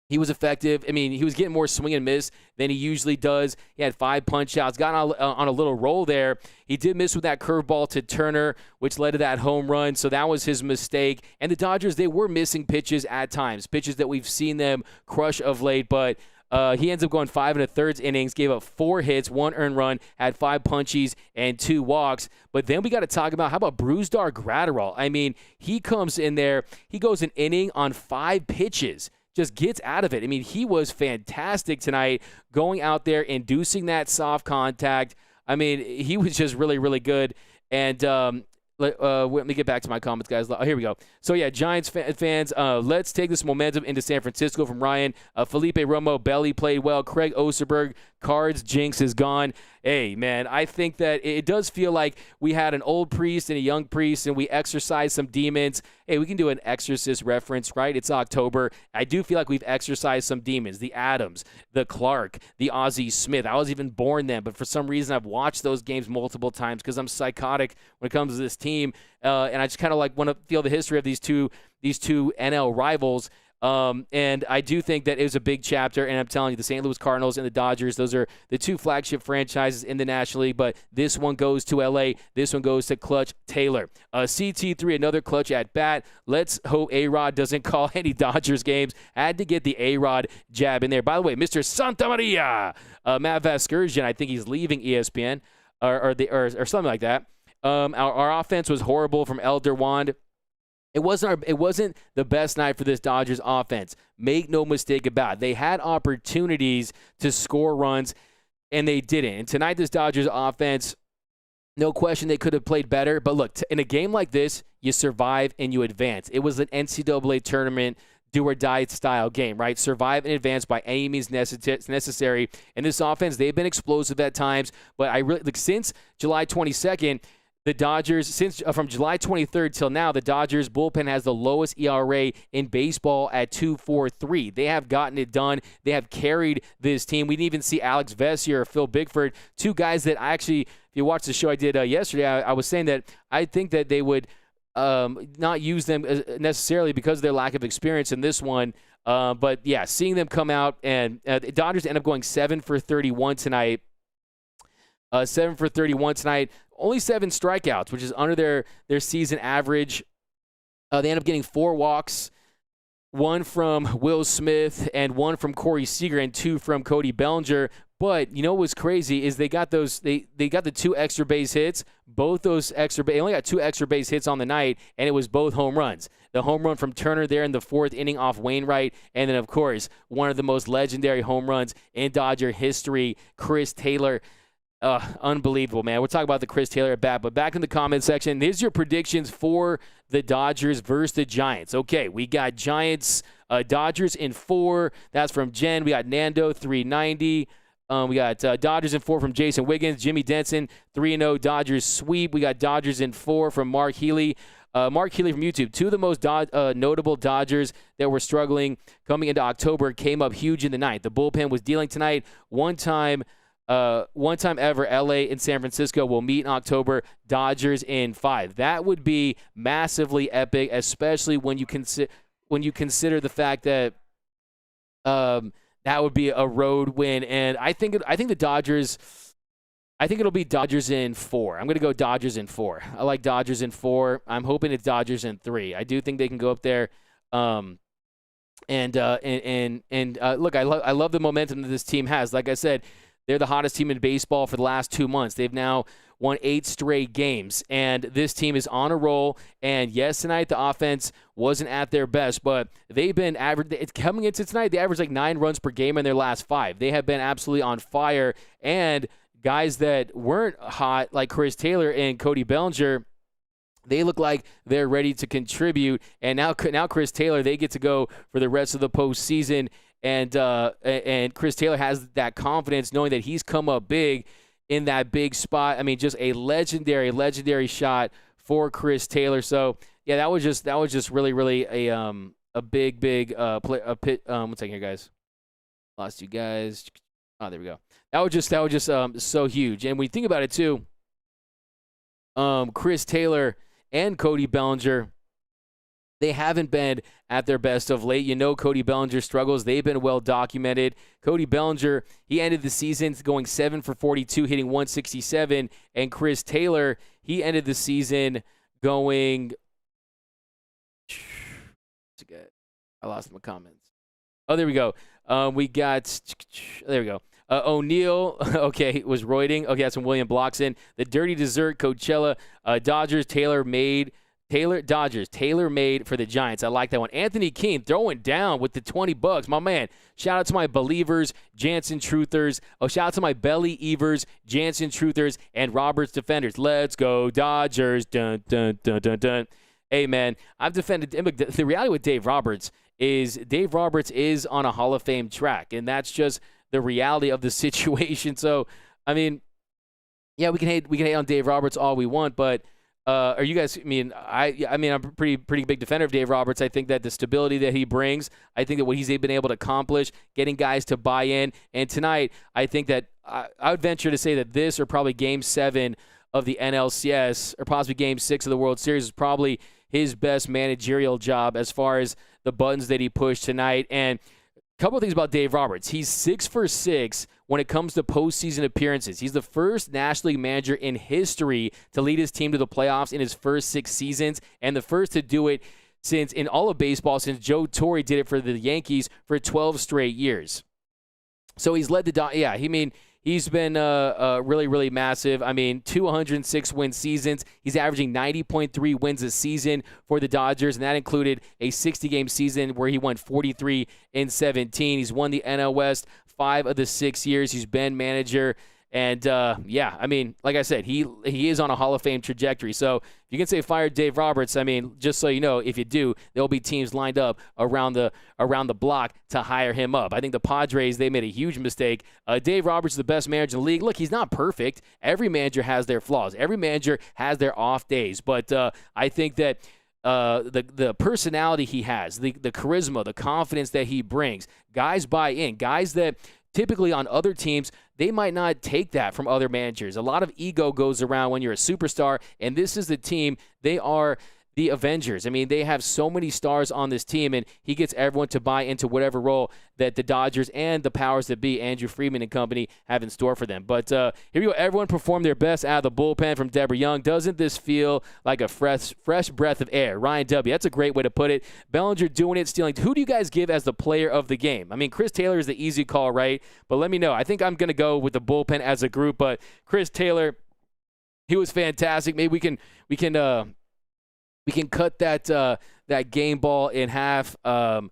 he was effective. I mean, he was getting more swing and miss than he usually does. He had 5 punch outs, got on a little roll there. He did miss with that curveball to Turner, which led to that home run, so that was his mistake. And the Dodgers, they were missing pitches at times, pitches that we've seen them crush of late, but he ends up going 5 1/3 innings, gave up 4 hits, 1 earned run, had 5 punchies and 2 walks. But then we got to talk about, how about Brusdar Graterol? I mean, he comes in there, he goes an inning on 5 pitches. Just gets out of it. I mean, he was fantastic tonight, going out there, inducing that soft contact. I mean, he was just really, really good. And let me get back to my comments, guys. Oh, here we go. So, yeah, Giants fans, let's take this momentum into San Francisco from Ryan. Felipe Romo, Belly played well. Craig Osterberg Cards jinx is gone. Hey, man, I think that it does feel like we had an old priest and a young priest, and we exorcised some demons. Hey, we can do an exorcist reference, right? It's October. I do feel like we've exorcised some demons. The Adams, the Clark, the Ozzie Smith. I was even born then, but for some reason I've watched those games multiple times because I'm psychotic when it comes to this team, and I just kind of like want to feel the history of these two NL rivals. And I do think that it was a big chapter, and I'm telling you, the St. Louis Cardinals and the Dodgers, those are the two flagship franchises in the National League, but this one goes to L.A., this one goes to Clutch Taylor. CT3, another clutch at bat. Let's hope A-Rod doesn't call any Dodgers games. Had to get the A-Rod jab in there. By the way, Mr. Santa Maria, Matt Vasgersian, I think he's leaving ESPN, or something like that. Our offense was horrible from Elder Wand. It wasn't the best night for this Dodgers offense. Make no mistake about it. They had opportunities to score runs, and they didn't. And tonight, this Dodgers offense, no question they could have played better. But look, in a game like this, you survive and you advance. It was an NCAA tournament do-or-die style game, right? Survive and advance by any means necessary. And this offense, they've been explosive at times. But I really, since July 22nd, the Dodgers, from July 23rd till now, the Dodgers bullpen has the lowest ERA in baseball at 2.43. They have gotten it done. They have carried this team. We didn't even see Alex Vessier or Phil Bickford, two guys that I actually, if you watched the show I did yesterday, I was saying that I think that they would not use them necessarily because of their lack of experience in this one. But, yeah, seeing them come out, and the Dodgers end up going 7 for 31 tonight. 7 for 31 tonight. Only 7 strikeouts, which is under their season average. They end up getting 4 walks, 1 from Will Smith and 1 from Corey Seager and 2 from Cody Bellinger. But you know what's crazy is they got those. They got the 2 extra base hits. Both those they only got 2 extra base hits on the night, and it was both home runs. The home run from Turner there in the 4th inning off Wainwright, and then of course one of the most legendary home runs in Dodger history, Chris Taylor. Unbelievable, man. We'll talk about the Chris Taylor at bat, but back in the comment section, here's your predictions for the Dodgers versus the Giants. Okay, we got Giants, Dodgers in 4. That's from Jen. We got Nando, 390. We got Dodgers in 4 from Jason Wiggins. Jimmy Denson, 3-0 Dodgers sweep. We got Dodgers in 4 from Mark Healy. Mark Healy from YouTube. 2 of the most notable Dodgers that were struggling coming into October came up huge in the ninth. The bullpen was dealing tonight. One time ever, LA and San Francisco will meet in October. Dodgers in 5. That would be massively epic, especially when you consider the fact that that would be a road win. And I think the Dodgers. I think it'll be Dodgers in 4. I'm going to go Dodgers in 4. I like Dodgers in 4. I'm hoping it's Dodgers in 3. I do think they can go up there. Look, I love the momentum that this team has. Like I said, they're the hottest team in baseball for the last 2 months. They've now won 8 straight games, and this team is on a roll. And yes, tonight the offense wasn't at their best, but they've been coming into tonight. They averaged like 9 runs per game in their last 5. They have been absolutely on fire. And guys that weren't hot, like Chris Taylor and Cody Bellinger, they look like they're ready to contribute. And now Chris Taylor, they get to go for the rest of the postseason. And Chris Taylor has that confidence knowing that he's come up big in that big spot. I mean, just a legendary shot for Chris Taylor. So yeah, that was just really a big play. One second here, guys. Lost you guys. Oh, there we go. That was just so huge. And when you think about it too, Chris Taylor and Cody Bellinger, they haven't been at their best of late. You know, Cody Bellinger's struggles, they've been well documented. Cody Bellinger, he ended the season going 7 for 42, hitting 167. And Chris Taylor, he ended the season going. I lost my comments. Oh, there we go. There we go. O'Neal, okay, was roiding. Okay, that's from William Blockson. The Dirty Dessert, Coachella. Dodgers, Taylor made for the Giants. I like that one. Anthony Keene throwing down with the $20. My man. Shout out to my Believers, Jansen Truthers. Oh, shout out to my Belly Evers, Jansen Truthers, and Roberts Defenders. Let's go, Dodgers. Dun, dun, dun, dun, dun. Hey, man, I've defended. The reality with Dave Roberts is on a Hall of Fame track, and that's just the reality of the situation. So, I mean, yeah, we can hate on Dave Roberts all we want, but are you guys? I mean, I'm a pretty big defender of Dave Roberts. I think that the stability that he brings, I think that what he's been able to accomplish, getting guys to buy in, and tonight, I think that I would venture to say that this or probably Game 7 of the NLCS or possibly Game 6 of the World Series is probably his best managerial job as far as the buttons that he pushed tonight. And a couple of things about Dave Roberts. He's 6 for 6 when it comes to postseason appearances. He's the first National League manager in history to lead his team to the playoffs in his first 6 seasons, and the first to do it since in all of baseball since Joe Torre did it for the Yankees for 12 straight years. So he's led the he's been really, really massive. I mean, 206 win seasons. He's averaging 90.3 wins a season for the Dodgers, and that included a 60-game season where he won 43 in 17. He's won the NL West 5 of the 6 years he's been manager. And, I mean, like I said, he is on a Hall of Fame trajectory. So if you can say fire Dave Roberts, I mean, just so you know, if you do, there'll be teams lined up around the block to hire him up. I think the Padres, they made a huge mistake. Dave Roberts is the best manager in the league. Look, he's not perfect. Every manager has their flaws. Every manager has their off days. But I think that the personality he has, the charisma, the confidence that he brings, guys buy in, guys that typically on other teams, they might not take that from other managers. A lot of ego goes around when you're a superstar, and this is the team. They are the Avengers. I mean, they have so many stars on this team, and he gets everyone to buy into whatever role that the Dodgers and the powers that be, Andrew Friedman and company, have in store for them. But here we go. Everyone performed their best out of the bullpen from Deborah Young. Doesn't this feel like a fresh breath of air? Ryan W. That's a great way to put it. Bellinger doing it, stealing. Who do you guys give as the player of the game? I mean, Chris Taylor is the easy call, right? But let me know. I think I'm going to go with the bullpen as a group, but Chris Taylor, he was fantastic. Maybe we can cut that game ball in half for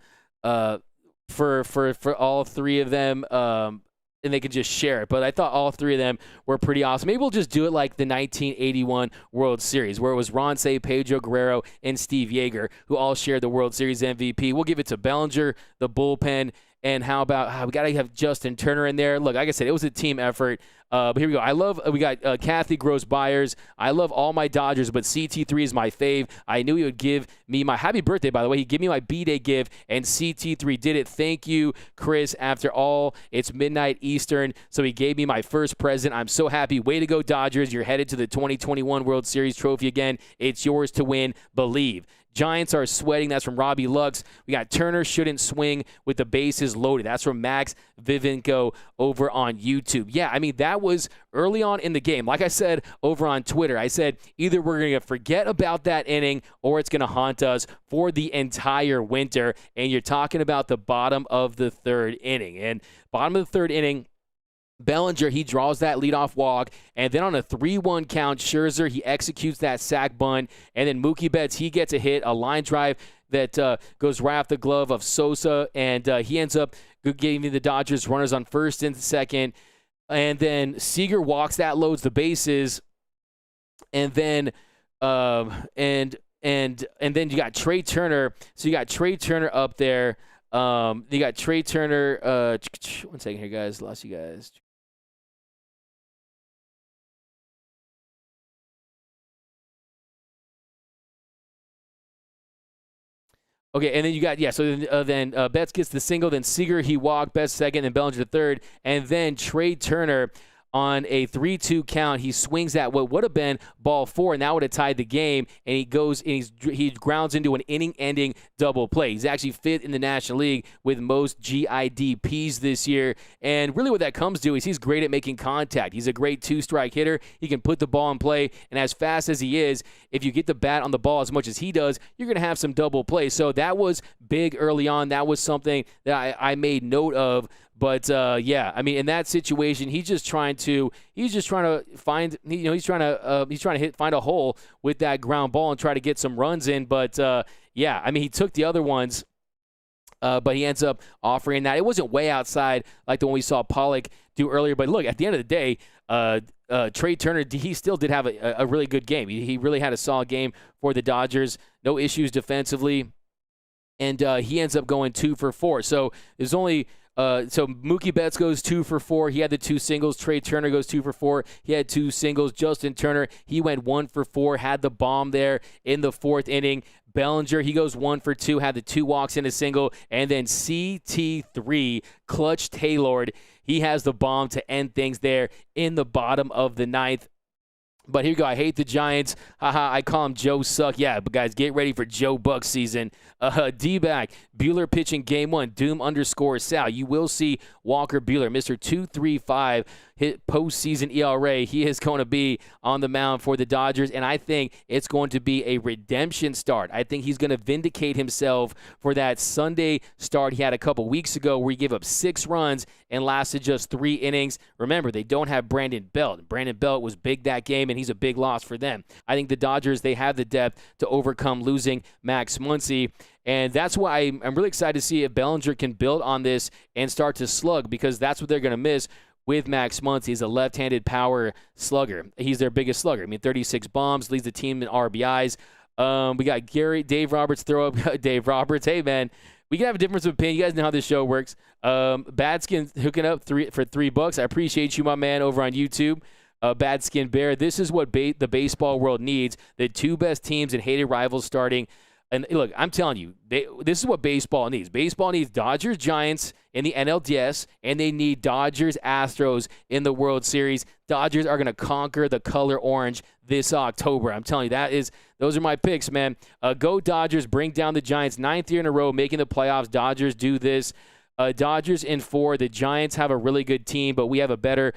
all 3 of them, and they can just share it. But I thought all 3 of them were pretty awesome. Maybe we'll just do it like the 1981 World Series, where it was Ron Cey, Pedro Guerrero, and Steve Yeager who all shared the World Series MVP. We'll give it to Bellinger, the bullpen, and how about we got to have Justin Turner in there. Look, like I said, it was a team effort. But here we go. We got Kathy Gross Byers. I love all my Dodgers, but CT3 is my fave. I knew he would give me my happy birthday, by the way. He'd give me my B-Day gift, and CT3 did it. Thank you, Chris. After all, it's midnight Eastern, so he gave me my first present. I'm so happy. Way to go, Dodgers. You're headed to the 2021 World Series trophy again. It's yours to win. Believe. Giants are sweating. That's from Robbie Lux. We got Turner shouldn't swing with the bases loaded. That's from Max Vivenko over on YouTube. Yeah, I mean, that was early on in the game. Like I said over on Twitter, I said either we're going to forget about that inning or it's going to haunt us for the entire winter. And you're talking about the bottom of the 3rd inning. And bottom of the 3rd inning, Bellinger, he draws that leadoff walk, and then on a 3-1 count, Scherzer, he executes that sac bunt, and then Mookie Betts, he gets a hit, a line drive that goes right off the glove of Sosa, and he ends up giving the Dodgers runners on first and second, and then Seager walks that, loads the bases, and then and then you got Trey Turner. So you got Trey Turner up there. You got Trey Turner. 1 second here, guys. Lost you guys. Okay, and then you got, so then Betts gets the single, then Seager, he walked, Betts second, and Bellinger the third, and then Trey Turner on a 3-2 count, he swings at what would have been ball 4, and that would have tied the game, and he goes and he grounds into an inning-ending double play. He's actually 5th in the National League with most GIDPs this year, and really what that comes to is he's great at making contact. He's a great 2-strike hitter. He can put the ball in play, and as fast as he is, if you get the bat on the ball as much as he does, you're going to have some double plays. So that was big early on. That was something that I made note of. But I mean, in that situation, he's just trying to find, he's trying to find a hole with that ground ball and try to get some runs in. But I mean, he took the other ones, but he ends up offering that. It wasn't way outside like the one we saw Pollock do earlier. But look, at the end of the day, Trey Turner, he still did have a really good game. He really had a solid game for the Dodgers. No issues defensively, and he ends up going 2 for 4. So there's only So Mookie Betts goes 2 for 4. He had the 2 singles. Trey Turner goes 2 for 4. He had 2 singles. Justin Turner, he went 1 for 4, had the bomb there in the 4th inning. Bellinger, he goes 1 for 2, had the 2 walks and a single. And then CT3, Clutch Taylor, he has the bomb to end things there in the bottom of the 9th. But here you go. I hate the Giants. Haha, I call him Joe Suck. Yeah, but guys, get ready for Joe Buck season. D-back, Bueller pitching game 1, Doom_Sal. You will see Walker Bueller, Mr. 2.35, hit postseason ERA. He is going to be on the mound for the Dodgers, and I think it's going to be a redemption start. I think he's going to vindicate himself for that Sunday start he had a couple weeks ago where he gave up 6 runs and lasted just 3 innings. Remember, they don't have Brandon Belt. Brandon Belt was big that game, and he's a big loss for them. I think the Dodgers, they have the depth to overcome losing Max Muncy. And that's why I'm really excited to see if Bellinger can build on this and start to slug, because that's what they're going to miss with Max Muncy. He's a left-handed power slugger. He's their biggest slugger. I mean, 36 bombs, leads the team in RBIs. We got Dave Roberts throw up. Dave Roberts, hey, man, we can have a difference of opinion. You guys know how this show works. Badskin hooking up for $3. I appreciate you, my man, over on YouTube. Badskin Bear, this is what the baseball world needs. The 2 best teams and hated rivals starting. And look, I'm telling you, this is what baseball needs. Baseball needs Dodgers, Giants in the NLDS, and they need Dodgers, Astros in the World Series. Dodgers are going to conquer the color orange this October. I'm telling you, those are my picks, man. Go Dodgers, bring down the Giants. 9th year in a row, making the playoffs. Dodgers do this. Dodgers in 4. The Giants have a really good team, but we have better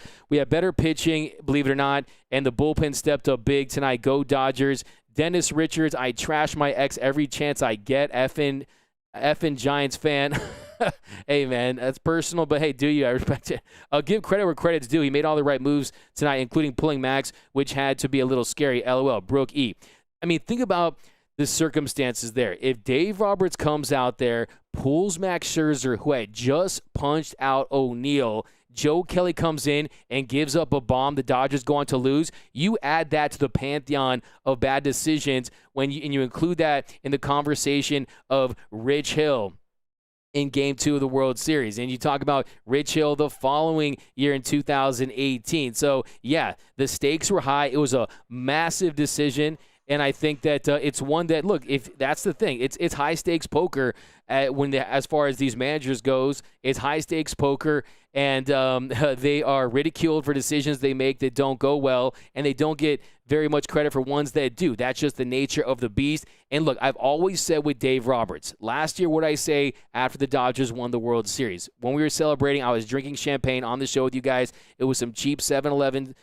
pitching, believe it or not, and the bullpen stepped up big tonight. Go Dodgers. Dennis Richards, I trash my ex every chance I get. Effing Giants fan. Hey, man, that's personal, but hey, do you? I respect it. I'll give credit where credit's due. He made all the right moves tonight, including pulling Max, which had to be a little scary. LOL. Brooke E. I mean, think about the circumstances there. If Dave Roberts comes out there, pulls Max Scherzer, who had just punched out O'Neal, Joe Kelly comes in and gives up a bomb the Dodgers go on to lose, you add that to the pantheon of bad decisions and you include that in the conversation of Rich Hill in Game 2 of the World Series. And you talk about Rich Hill the following year in 2018. So, yeah, the stakes were high. It was a massive decision. And I think that it's one that, look, if that's the thing, it's high stakes poker as far as these managers goes. It's high stakes poker, and they are ridiculed for decisions they make that don't go well, and they don't get very much credit for ones that do. That's just the nature of the beast. And look, I've always said with Dave Roberts, last year, what I say after the Dodgers won the World Series, when we were celebrating, I was drinking champagne on the show with you guys. It was some cheap 7-Eleven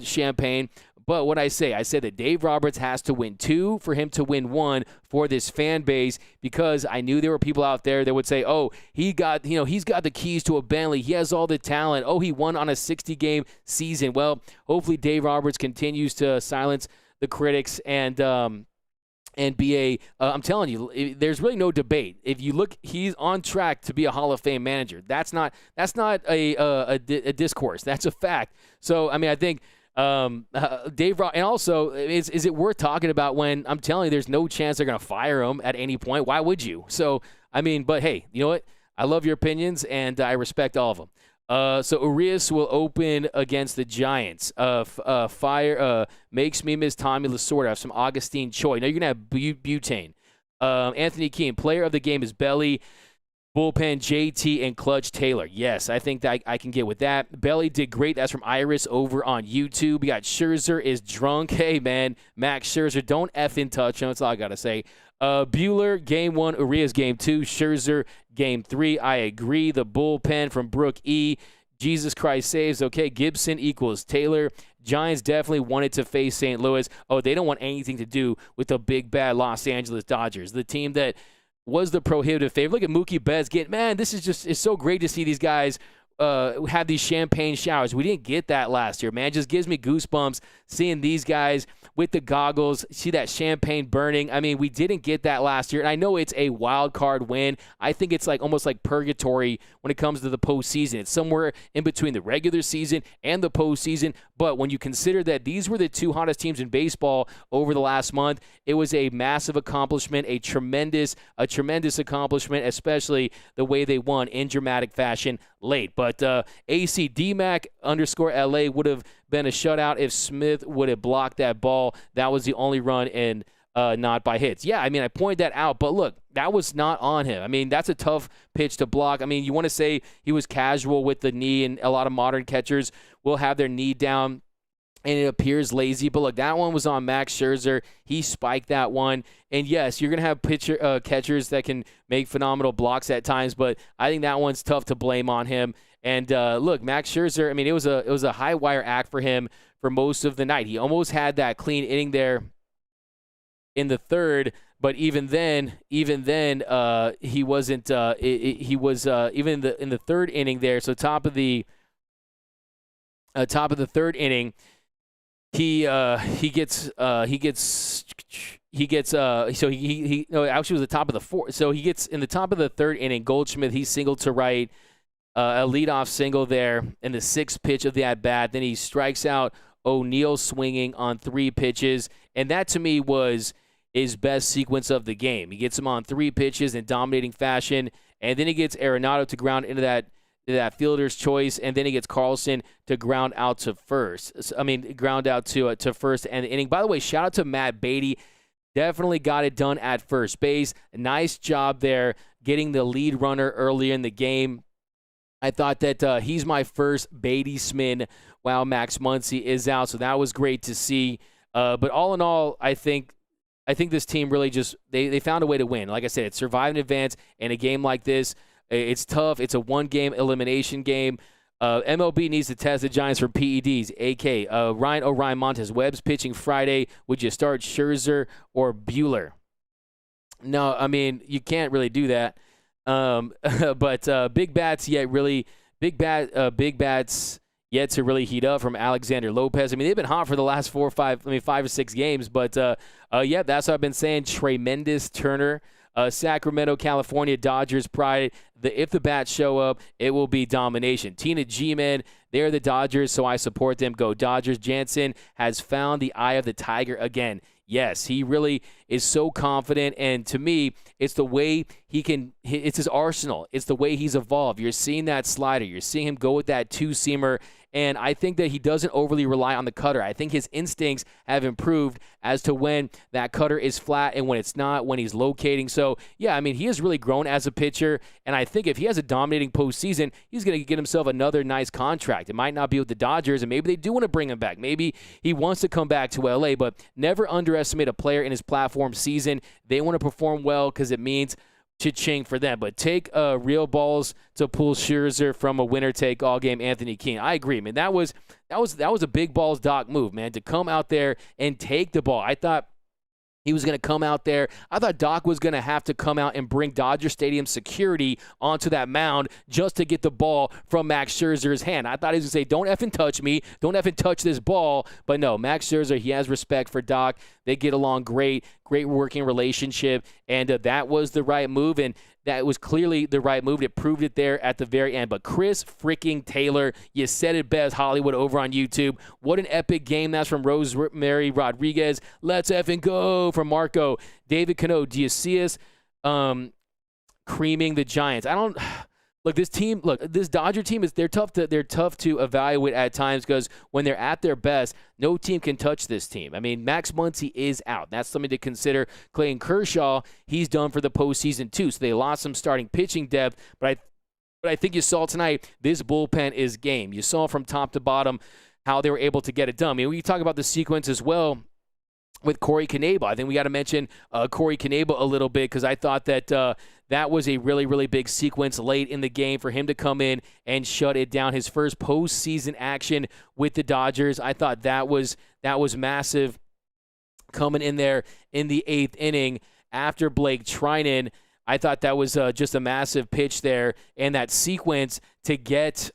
champagne. But what I said that Dave Roberts has to win 2 for him to win 1 for this fan base, because I knew there were people out there that would say, oh, he's got the keys to a Bentley. He has all the talent. Oh, he won on a 60-game season. Well, hopefully Dave Roberts continues to silence the critics and be I'm telling you, there's really no debate. If you look, he's on track to be a Hall of Fame manager. That's not a discourse. That's a fact. So, I mean, I think Dave Roberts, and also, is it worth talking about when I'm telling you there's no chance they're going to fire him at any point? Why would you? So, I mean, but hey, you know what? I love your opinions, and I respect all of them. So Urias will open against the Giants. Fire makes me miss Tommy Lasorda. I have some Augustine Choi. Now you're going to have Butane. Anthony Keene, player of the game is Belly. Bullpen, JT, and Clutch Taylor. Yes, I think that I can get with that. Belly did great. That's from Iris over on YouTube. We got Scherzer is drunk. Hey, man, Max Scherzer, don't effing touch him. That's all I got to say. Bueller, Game 1. Urias, Game 2. Scherzer, Game 3. I agree. The bullpen from Brooke E. Jesus Christ saves. Okay, Gibson equals Taylor. Giants definitely wanted to face St. Louis. Oh, they don't want anything to do with the big, bad Los Angeles Dodgers, the team that was the prohibitive favorite. Look at Mookie Betts getting, man, it's so great to see these guys have these champagne showers. We didn't get that last year, man. It just gives me goosebumps seeing these guys with the goggles, see that champagne burning. I mean, we didn't get that last year, and I know it's a wild card win. I think it's like almost like purgatory when it comes to the postseason. It's somewhere in between the regular season and the postseason, but when you consider that these were the two hottest teams in baseball over the last month, it was a massive accomplishment, a tremendous accomplishment, especially the way they won in dramatic fashion late. But AC DMAC _ LA would have been a shutout if Smith would have blocked that ball. That was the only run and not by hits. Yeah, I mean, I pointed that out, but look, that was not on him. I mean, that's a tough pitch to block. I mean, you want to say he was casual with the knee, and a lot of modern catchers will have their knee down, and it appears lazy. But look, that one was on Max Scherzer. He spiked that one. And yes, you're going to have catchers that can make phenomenal blocks at times, but I think that one's tough to blame on him. And look, Max Scherzer, I mean, it was a high wire act for him for most of the night. He almost had that clean inning there in the third, but even then, he wasn't. He was even in the third inning there. So top of the third inning, he gets no, actually it was the top of the fourth. So he gets in the top of the third inning. Goldschmidt, he singled to right, a leadoff single there in the sixth pitch of the at bat. Then he strikes out O'Neill swinging on 3 pitches, and that to me was his best sequence of the game. He gets him on 3 pitches in dominating fashion, and then he gets Arenado to ground into that fielder's choice, and then he gets Carlson to ground out to first. Ground out to first and the inning. By the way, shout out to Matt Beatty. Definitely got it done at first base. Nice job there getting the lead runner earlier in the game. I thought that he's my first Beatty-sman while Max Muncy is out, so that was great to see. But all in all, I think this team really just they found a way to win. Like I said, it's survive in advance, and a game like this, it's tough. It's a one-game elimination game. MLB needs to test the Giants for PEDs, a.k.a. Orion Montes. Webb's pitching Friday. Would you start Scherzer or Buehler? No, I mean, you can't really do that. But big bats yet to really heat up from Alexander Lopez. I mean, they've been hot for the last 5 or 6 games. But, yeah, that's what I've been saying. Tremendous Turner. Sacramento, California, Dodgers pride. If the bats show up, it will be domination. Tina G-Man, they're the Dodgers, so I support them. Go Dodgers. Jansen has found the eye of the tiger again. Yes, he really is so confident, and to me, it's the way it's his arsenal. It's the way he's evolved. You're seeing that slider. You're seeing him go with that 2-seamer, and I think that he doesn't overly rely on the cutter. I think his instincts have improved as to when that cutter is flat and when it's not, when he's locating. So, yeah, I mean, he has really grown as a pitcher, and I think if he has a dominating postseason, he's going to get himself another nice contract. It might not be with the Dodgers, and maybe they do want to bring him back. Maybe he wants to come back to L.A., but never underestimate a player in his platform season. They want to perform well because it means cha-ching for them. But take real balls to pull Scherzer from a winner-take-all game Anthony Keene. I agree, man. That was a big balls Doc move, man, to come out there and take the ball. I thought he was going to come out there. I thought Doc was going to have to come out and bring Dodger Stadium security onto that mound just to get the ball from Max Scherzer's hand. I thought he was going to say, don't effing touch me. Don't effing touch this ball. But no, Max Scherzer, he has respect for Doc. They get along great working relationship. And that was the right move. And that was clearly the right move. It proved it there at the very end. But Chris freaking Taylor, you said it best, Hollywood, over on YouTube. What an epic game. That's from Rosemary Rodriguez. Let's effing go from Marco. David Cano, do you see us creaming the Giants? This Dodger team they're tough to evaluate at times because when they're at their best, no team can touch this team. I mean, Max Muncy is out. That's something to consider. Clayton Kershaw, he's done for the postseason too. So they lost some starting pitching depth, but I think you saw tonight, this bullpen is game. You saw from top to bottom how they were able to get it done. I mean, we talk about the sequence as well with Corey Kenebe. I think we got to mention Corey Kenebe a little bit because I thought that that was a really, really big sequence late in the game for him to come in and shut it down. His first postseason action with the Dodgers. I thought that was massive, coming in there in the 8th inning after Blake Trinan. I thought that was just a massive pitch there, and that sequence to get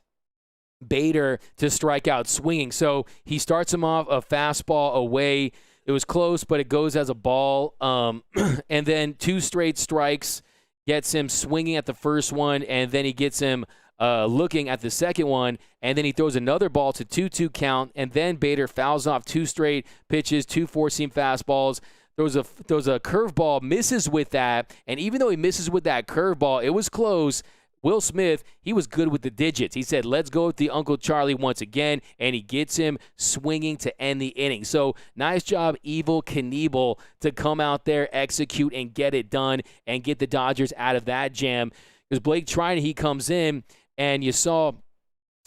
Bader to strike out swinging. So he starts him off a fastball away. It was close, but it goes as a ball. And then 2 straight strikes gets him swinging at the first one, and then he gets him looking at the second one, and then he throws another ball to 2-2 count, and then Bader fouls off 2 straight pitches, 2 four-seam fastballs, throws a curveball, misses with that, and even though he misses with that curveball, it was close. Will Smith, he was good with the digits. He said, let's go with the Uncle Charlie once again, and he gets him swinging to end the inning. So nice job, Evil Kenebe, to come out there, execute, and get it done, and get the Dodgers out of that jam. Because Blake Trinan, he comes in, and you saw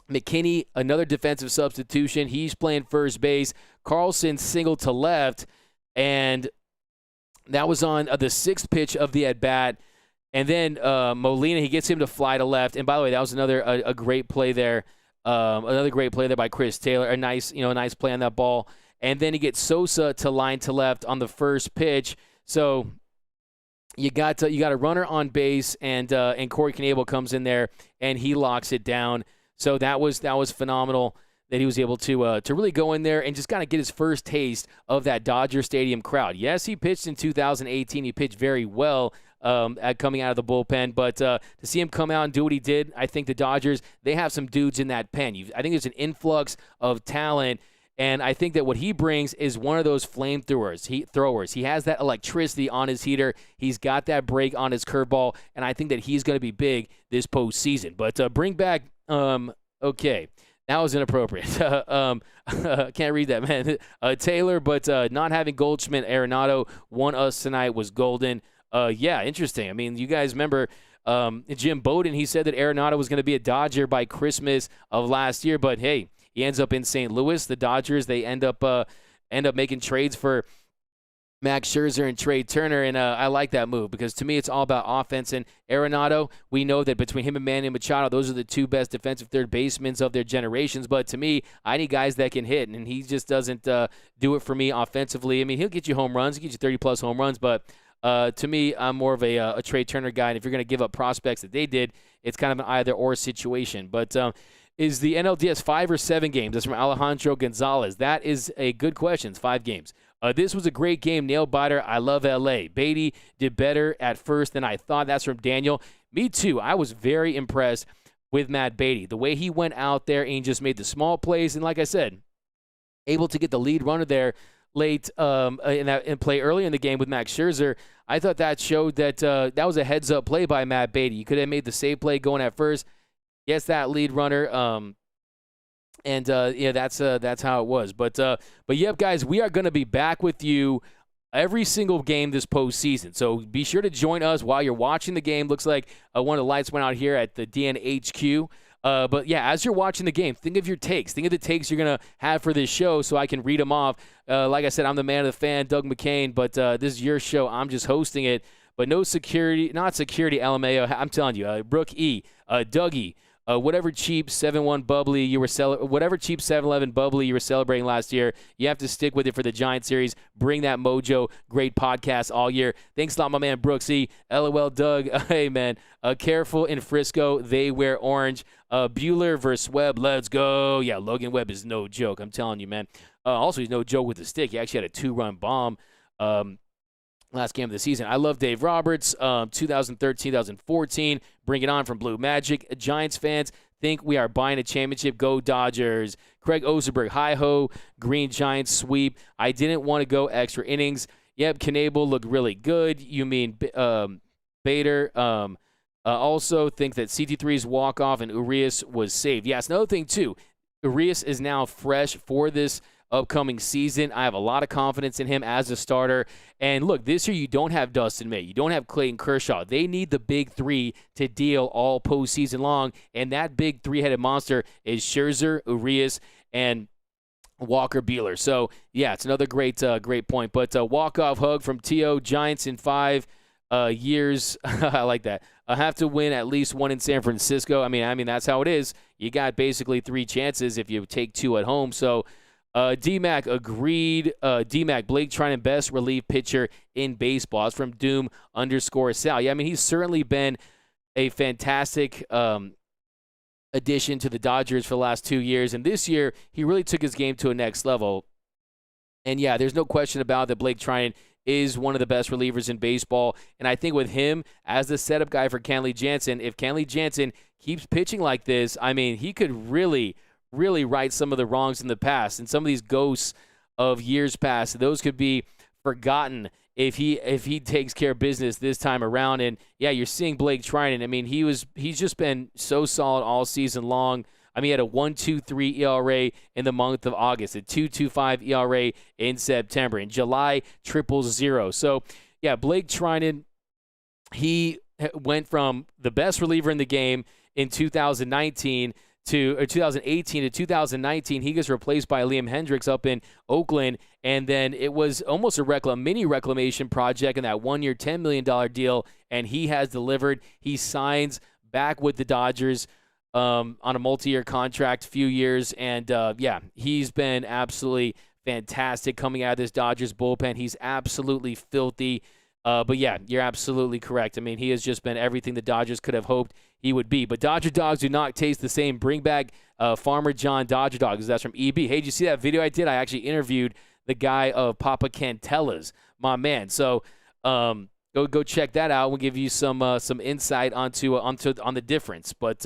McKinney, another defensive substitution. He's playing first base. Carlson singled to left, and that was on the 6th pitch of the at-bat. And then Molina, he gets him to fly to left. And by the way, that was another a great play there. Another great play there by Chris Taylor. A nice play on that ball. And then he gets Sosa to line to left on the first pitch. So you got a runner on base, and Corey Kenebe comes in there and he locks it down. So that was phenomenal that he was able to really go in there and just kind of get his first taste of that Dodger Stadium crowd. Yes, he pitched in 2018. He pitched very well coming out of the bullpen, but to see him come out and do what he did, I think the Dodgers, they have some dudes in that pen. I think there's an influx of talent, and I think that what he brings is one of those flamethrowers. He has that electricity on his heater. He's got that break on his curveball, and I think that he's going to be big this postseason. But bring back, okay. That was inappropriate. Can't read that, man. Taylor, but not having Goldschmidt, Arenado won us tonight was golden. Yeah, interesting. I mean, you guys remember Jim Bowden, he said that Arenado was going to be a Dodger by Christmas of last year, but hey, he ends up in St. Louis. The Dodgers, they end up making trades for Max Scherzer and Trey Turner, and I like that move because to me it's all about offense. And Arenado, we know that between him and Manny Machado, those are the 2 best defensive third basemen of their generations. But to me, I need guys that can hit, and he just doesn't do it for me offensively. I mean, he'll get you home runs, he'll get you 30-plus home runs, but to me, I'm more of a Trey Turner guy, and if you're going to give up prospects that they did, it's kind of an either-or situation. But is the NLDS 5 or 7 games? That's from Alejandro Gonzalez. That is a good question. It's 5 games. This was a great game. Nail biter. I love L.A. Beatty did better at first than I thought. That's from Daniel. Me too. I was very impressed with Matt Beatty. The way he went out there and he just made the small plays. And like I said, able to get the lead runner there late and play early in the game with Max Scherzer. I thought that showed that that was a heads-up play by Matt Beatty. You could have made the save play going at first. Yes, that lead runner. Yeah, that's how it was. But yep, guys, we are going to be back with you every single game this postseason. So be sure to join us while you're watching the game. Looks like one of the lights went out here at the DNHQ. But yeah, as you're watching the game, think of your takes. Think of the takes you're going to have for this show so I can read them off. Like I said, I'm the man of the fan, Doug McCain, but this is your show. I'm just hosting it. But no security, not security, LMAO. I'm telling you, Brooke E., Dougie, whatever cheap 7-1 bubbly you were whatever cheap 7-Eleven bubbly you were celebrating last year, you have to stick with it for the Giant series. Bring that mojo. Great podcast all year. Thanks a lot, my man Brooksy. LOL, Doug. Hey, man. Careful in Frisco. They wear orange. Bueller versus Webb. Let's go. Yeah, Logan Webb is no joke. I'm telling you, man. Also, he's no joke with the stick. He actually had a 2-run bomb last game of the season. I love Dave Roberts, 2013-2014. Bring it on from Blue Magic. Giants fans think we are buying a championship. Go Dodgers. Craig Osterberg, hi-ho, Green Giants sweep. I didn't want to go extra innings. Yep, Kenebe looked really good. You mean Bader. Also think that CT3's walk-off and Urias was saved. Yes, another thing, too. Urias is now fresh for this upcoming season. I have a lot of confidence in him as a starter. And look, this year you don't have Dustin May. You don't have Clayton Kershaw. They need the big 3 to deal all postseason long. And that big 3-headed monster is Scherzer, Urias, and Walker Buehler. So, yeah, it's another great point. But walk-off hug from T.O. Giants in 5 years. I like that. I have to win at least 1 in San Francisco. I mean, that's how it is. You got basically 3 chances if you take 2 at home. So, D-Mac agreed. D-Mac, Blake Trinan, best relief pitcher in baseball. It's from Doom_Sal. Yeah, I mean, he's certainly been a fantastic addition to the Dodgers for the last 2 years. And this year, he really took his game to a next level. And yeah, there's no question about that Blake Treinen is one of the best relievers in baseball. And I think with him as the setup guy for Kenley Jansen, if Kenley Jansen keeps pitching like this, I mean, he could really, really right some of the wrongs in the past. And some of these ghosts of years past, those could be forgotten if he takes care of business this time around. And yeah, you're seeing Blake Treinen. I mean, he's just been so solid all season long. I mean, he had a 1.23 ERA in the month of August, a 2.25 ERA in September. In July, 0.00. So, yeah, Blake Treinen, he went from the best reliever in the game in 2018 to 2019. He gets replaced by Liam Hendricks up in Oakland, and then it was almost a mini reclamation project in that 1 year, $10 million deal, and he has delivered. He signs back with the Dodgers on a multi-year contract, few years, and yeah, he's been absolutely fantastic coming out of this Dodgers bullpen. He's absolutely filthy. But yeah, you're absolutely correct. I mean, he has just been everything the Dodgers could have hoped he would be. But Dodger dogs do not taste the same. Bring back Farmer John Dodger dogs. That's from EB. Hey, did you see that video I did? I actually interviewed the guy of Papa Cantella's, my man. So go check that out. We'll give you some insight on the difference. But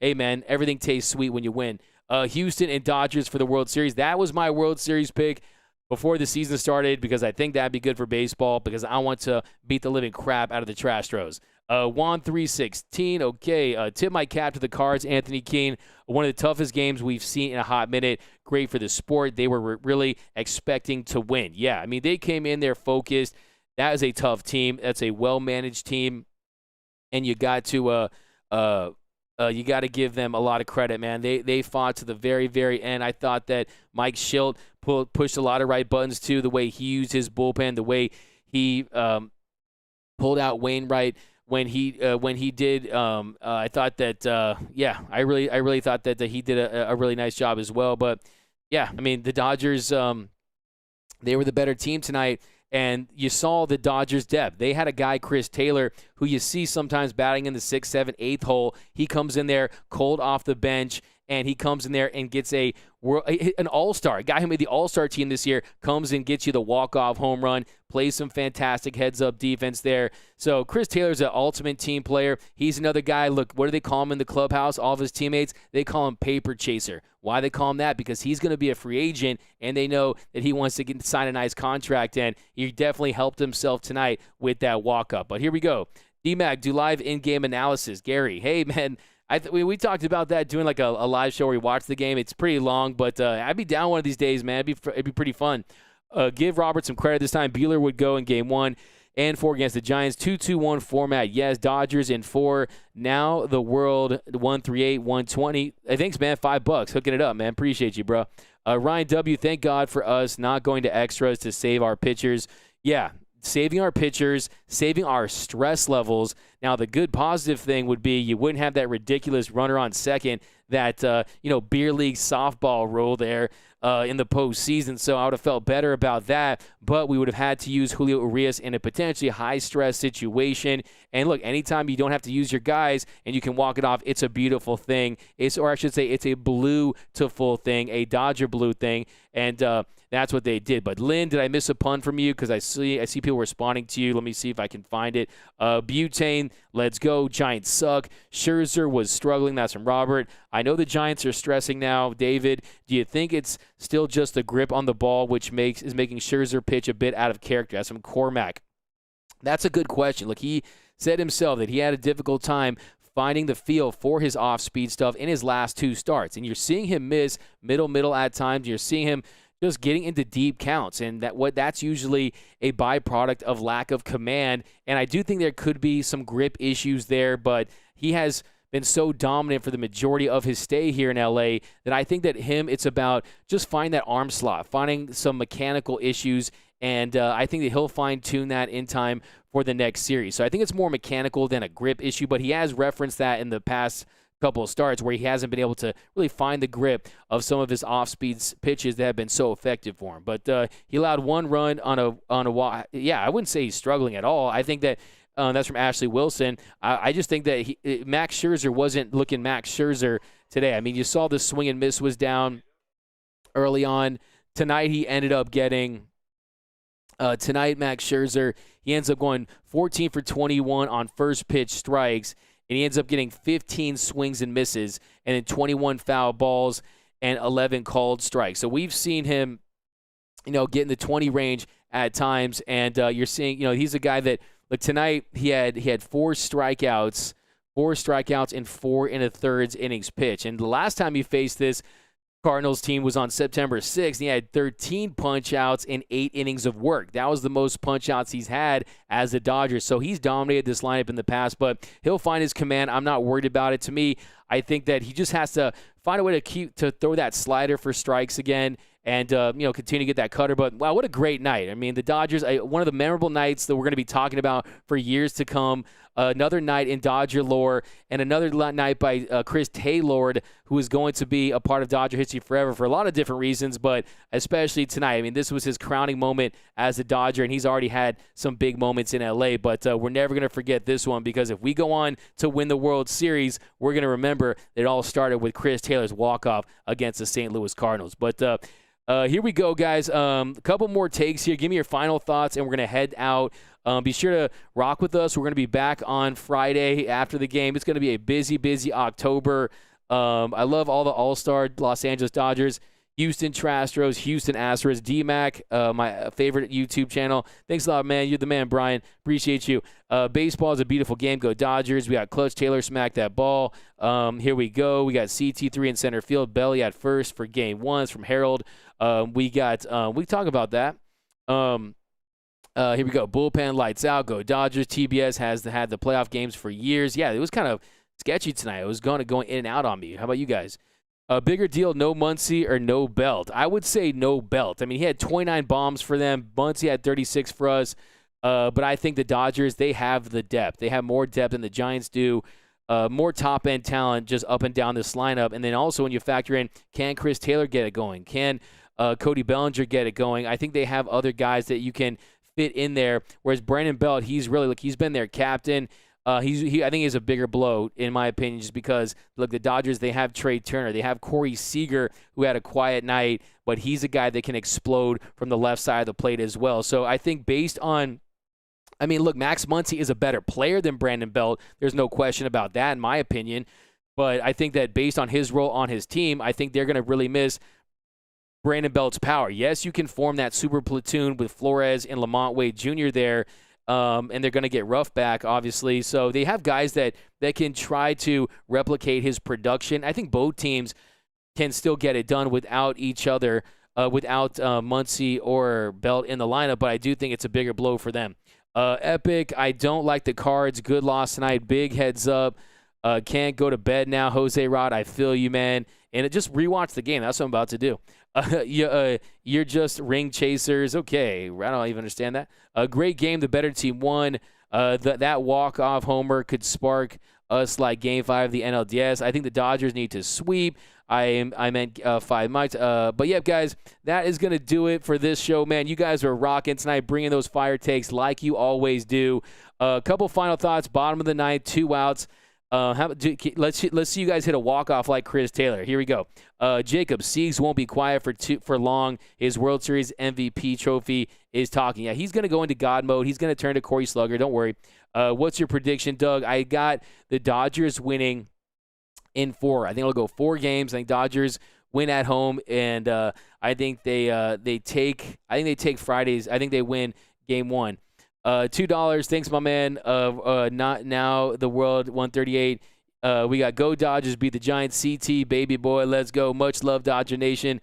hey, man, everything tastes sweet when you win. Houston and Dodgers for the World Series. That was my World Series pick before the season started because I think that'd be good for baseball because I want to beat the living crap out of the Trastros. Juan 316. Okay, tip my cap to the Cards. Anthony Keene, one of the toughest games we've seen in a hot minute. Great for the sport. They were really expecting to win. Yeah, I mean, they came in there focused. That is a tough team. That's a well-managed team, and you got to give them a lot of credit, man. They fought to the very, very end. I thought that Mike Schilt pushed a lot of right buttons, too, the way he used his bullpen, the way he pulled out Wainwright when he did. I thought that, I really thought that he did a really nice job as well. But, yeah, I mean, the Dodgers, they were the better team tonight. And you saw the Dodgers' depth. They had a guy, Chris Taylor, who you see sometimes batting in the 6th, 7th, 8th hole. He comes in there cold off the bench, and he comes in there and gets an all-star. A guy who made the all-star team this year comes and gets you the walk-off home run, plays some fantastic heads-up defense there. So Chris Taylor's an ultimate team player. He's another guy. Look, what do they call him in the clubhouse? All of his teammates, they call him Paper Chaser. Why they call him that? Because he's going to be a free agent, and they know that he wants to sign a nice contract, and he definitely helped himself tonight with that walk-up. But here we go. D-Mac, do live in-game analysis. Gary, hey, man, we talked about that, doing like a live show where we watch the game. It's pretty long, but I'd be down one of these days, man. It'd be pretty fun. Give Robert some credit this time. Buehler would go in Game 1 and 4 against the Giants. 2-2-1 format. Yes, Dodgers in 4. Now the world 138, 120. Thanks, man. $5. Hooking it up, man. Appreciate you, bro. Ryan W., thank God for us not going to extras to save our pitchers. Yeah, saving our pitchers, saving our stress levels. Now, the good positive thing would be you wouldn't have that ridiculous runner on second, that beer league softball rule there in the postseason. So I would have felt better about that, but we would have had to use Julio Urias in a potentially high-stress situation. And look, anytime you don't have to use your guys and you can walk it off, it's a beautiful thing. It's a blue to full thing, a Dodger blue thing, and that's what they did. But Lynn, did I miss a pun from you? Because I see people responding to you. Let me see if I can find it. Butane, let's go. Giants suck. Scherzer was struggling. That's from Robert. I know the Giants are stressing now. David, do you think it's still just the grip on the ball which is making Scherzer pitch a bit out of character? That's from Cormac. That's a good question. Look, he said himself that he had a difficult time finding the feel for his off-speed stuff in his last 2 starts. And you're seeing him miss middle at times. You're seeing him just getting into deep counts, and that's usually a byproduct of lack of command. And I do think there could be some grip issues there, but he has been so dominant for the majority of his stay here in LA that I think that it's about just finding that arm slot, finding some mechanical issues, and I think that he'll fine-tune that in time for the next series. So I think it's more mechanical than a grip issue, but he has referenced that in the past couple of starts where he hasn't been able to really find the grip of some of his off-speed pitches that have been so effective for him. But he allowed 1 run on a walk. Yeah, I wouldn't say he's struggling at all. I think that that's from Ashley Wilson. I just think that Max Scherzer wasn't looking Max Scherzer today. I mean, you saw the swing and miss was down early on. Tonight he ended up getting tonight Max Scherzer, he ends up going 14 for 21 on first pitch strikes, and he ends up getting 15 swings and misses and then 21 foul balls and 11 called strikes. So we've seen him, get in the 20 range at times, and you're seeing, he's a guy that, like tonight, he had 4 strikeouts in 4 1/3 innings pitched. And the last time he faced this Cardinals team was on September 6th, and he had 13 punch-outs in 8 innings of work. That was the most punch-outs he's had as the Dodgers. So he's dominated this lineup in the past, but he'll find his command. I'm not worried about it. To me, I think that he just has to find a way to throw that slider for strikes again and continue to get that cutter. But, wow, what a great night. I mean, the Dodgers, one of the memorable nights that we're going to be talking about for years to come. Another night in Dodger lore, and another night by Chris Taylor, who is going to be a part of Dodger history forever for a lot of different reasons, but especially tonight. I mean, this was his crowning moment as a Dodger, and he's already had some big moments in L.A., but we're never going to forget this one, because if we go on to win the World Series, we're going to remember that it all started with Chris Taylor's walk-off against the St. Louis Cardinals. But here we go, guys. A couple more takes here. Give me your final thoughts, and we're going to head out. Be sure to rock with us. We're going to be back on Friday after the game. It's going to be a busy, busy October. I love all the All-Star Los Angeles Dodgers, Houston Astros, Houston Astros, D-Mac, my favorite YouTube channel. Thanks a lot, man. You're the man, Brian. Appreciate you. Baseball is a beautiful game. Go Dodgers. We got Clutch Taylor smack that ball. Here we go. We got CT3 in center field. Belly at first for game 1 from Harold. We talk about that. Here we go. Bullpen lights out. Go Dodgers. TBS has had the playoff games for years. Yeah, it was kind of sketchy tonight. It was going in and out on me. How about you guys? A bigger deal, no Muncy or no Belt? I would say no Belt. I mean, he had 29 bombs for them. Muncy had 36 for us. But I think the Dodgers, they have the depth. They have more depth than the Giants do. More top-end talent just up and down this lineup. And then also when you factor in, can Chris Taylor get it going? Can Cody Bellinger get it going? I think they have other guys that you can fit in there, whereas Brandon Belt, he's been their captain. I think he's a bigger blow, in my opinion, just because, look, the Dodgers, they have Trey Turner. They have Corey Seager, who had a quiet night, but he's a guy that can explode from the left side of the plate as well. So I think Max Muncy is a better player than Brandon Belt. There's no question about that, in my opinion. But I think that based on his role on his team, I think they're going to really miss Brandon Belt's power. Yes, you can form that super platoon with Flores and Lamont Wade Jr. there, and they're going to get Ruff back, obviously. So they have guys that can try to replicate his production. I think both teams can still get it done without each other, without Muncy or Belt in the lineup, but I do think it's a bigger blow for them. Epic, I don't like the Cards. Good loss tonight. Big heads up. Can't go to bed now, Jose Rod. I feel you, man. And just rewatch the game. That's what I'm about to do. You're just ring chasers. Okay, I don't even understand that. A great game. The better team won. That walk-off homer could spark us like Game 5 of the NLDS. I think the Dodgers need to sweep. I meant 5 mics. But, yeah, guys, that is going to do it for this show, man. You guys are rocking tonight, bringing those fire takes like you always do. A couple final thoughts. Bottom of the ninth, 2 outs. Let's see you guys hit a walk-off like Chris Taylor. Here we go. Jacob, Siegs won't be quiet for long. His World Series MVP trophy is talking. Yeah, he's going to go into God mode. He's going to turn to Corey Slugger. Don't worry. What's your prediction, Doug? I got the Dodgers winning in 4. I think it'll go 4 games. I think Dodgers win at home, and I think they take Fridays. I think they win game 1. $2. Thanks, my man. Not now. The world 138. We got Go Dodgers beat the Giants. CT baby boy. Let's go. Much love, Dodger Nation.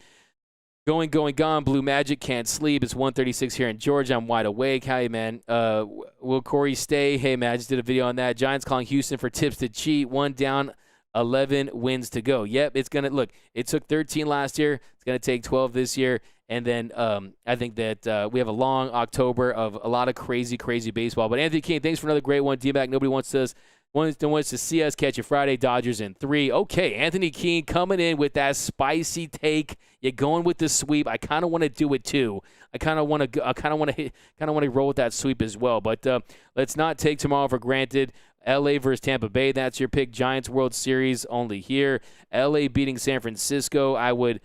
Going, gone. Blue Magic can't sleep. It's 1:36 here in Georgia. I'm wide awake. Hey, man. Will Corey stay? Hey, man. I just did a video on that. Giants calling Houston for tips to cheat. 1 down. 11 wins to go. Yep, it's going to look. It took 13 last year. It's going to take 12 this year. And then I think that we have a long October of a lot of crazy, crazy baseball. But Anthony King, thanks for another great one. D-Mac, nobody wants us wants to see us catch a Friday. Dodgers in 3. Okay, Anthony Keene coming in with that spicy take. You're going with the sweep. I kind of want to do it too. I kind of want to roll with that sweep as well. But let's not take tomorrow for granted. LA versus Tampa Bay. That's your pick. Giants World Series only here. LA beating San Francisco. I would.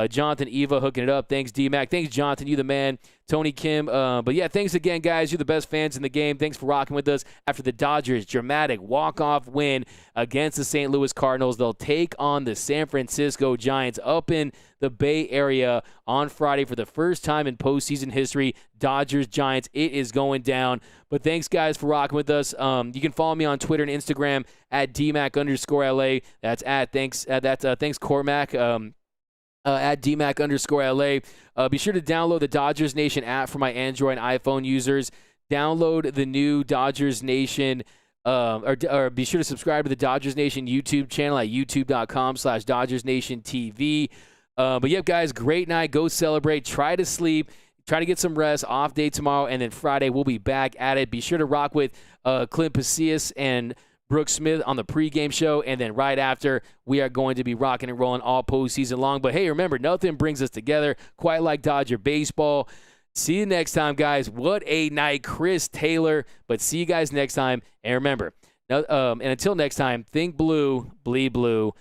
Jonathan Eva hooking it up. Thanks, D-Mac. Thanks, Jonathan. You the man. Tony Kim. But, yeah, thanks again, guys. You're the best fans in the game. Thanks for rocking with us after the Dodgers' dramatic walk-off win against the St. Louis Cardinals. They'll take on the San Francisco Giants up in the Bay Area on Friday for the first time in postseason history. Dodgers-Giants. It is going down. But thanks, guys, for rocking with us. You can follow me on Twitter and Instagram at DMAC_LA. That's thanks, Cormac. At DMAC_LA. Be sure to download the Dodgers Nation app for my Android and iPhone users. Download the new Dodgers Nation, or be sure to subscribe to the Dodgers Nation YouTube channel at youtube.com/Dodgers Nation TV. But yep, guys, great night. Go celebrate. Try to sleep. Try to get some rest. Off day tomorrow, and then Friday we'll be back at it. Be sure to rock with Clint Pacias and Brooks Smith on the pregame show, and then right after, we are going to be rocking and rolling all postseason long. But hey, remember, nothing brings us together quite like Dodger baseball. See you next time, guys. What a night, Chris Taylor. But see you guys next time. And remember, and until next time, think blue, bleed blue,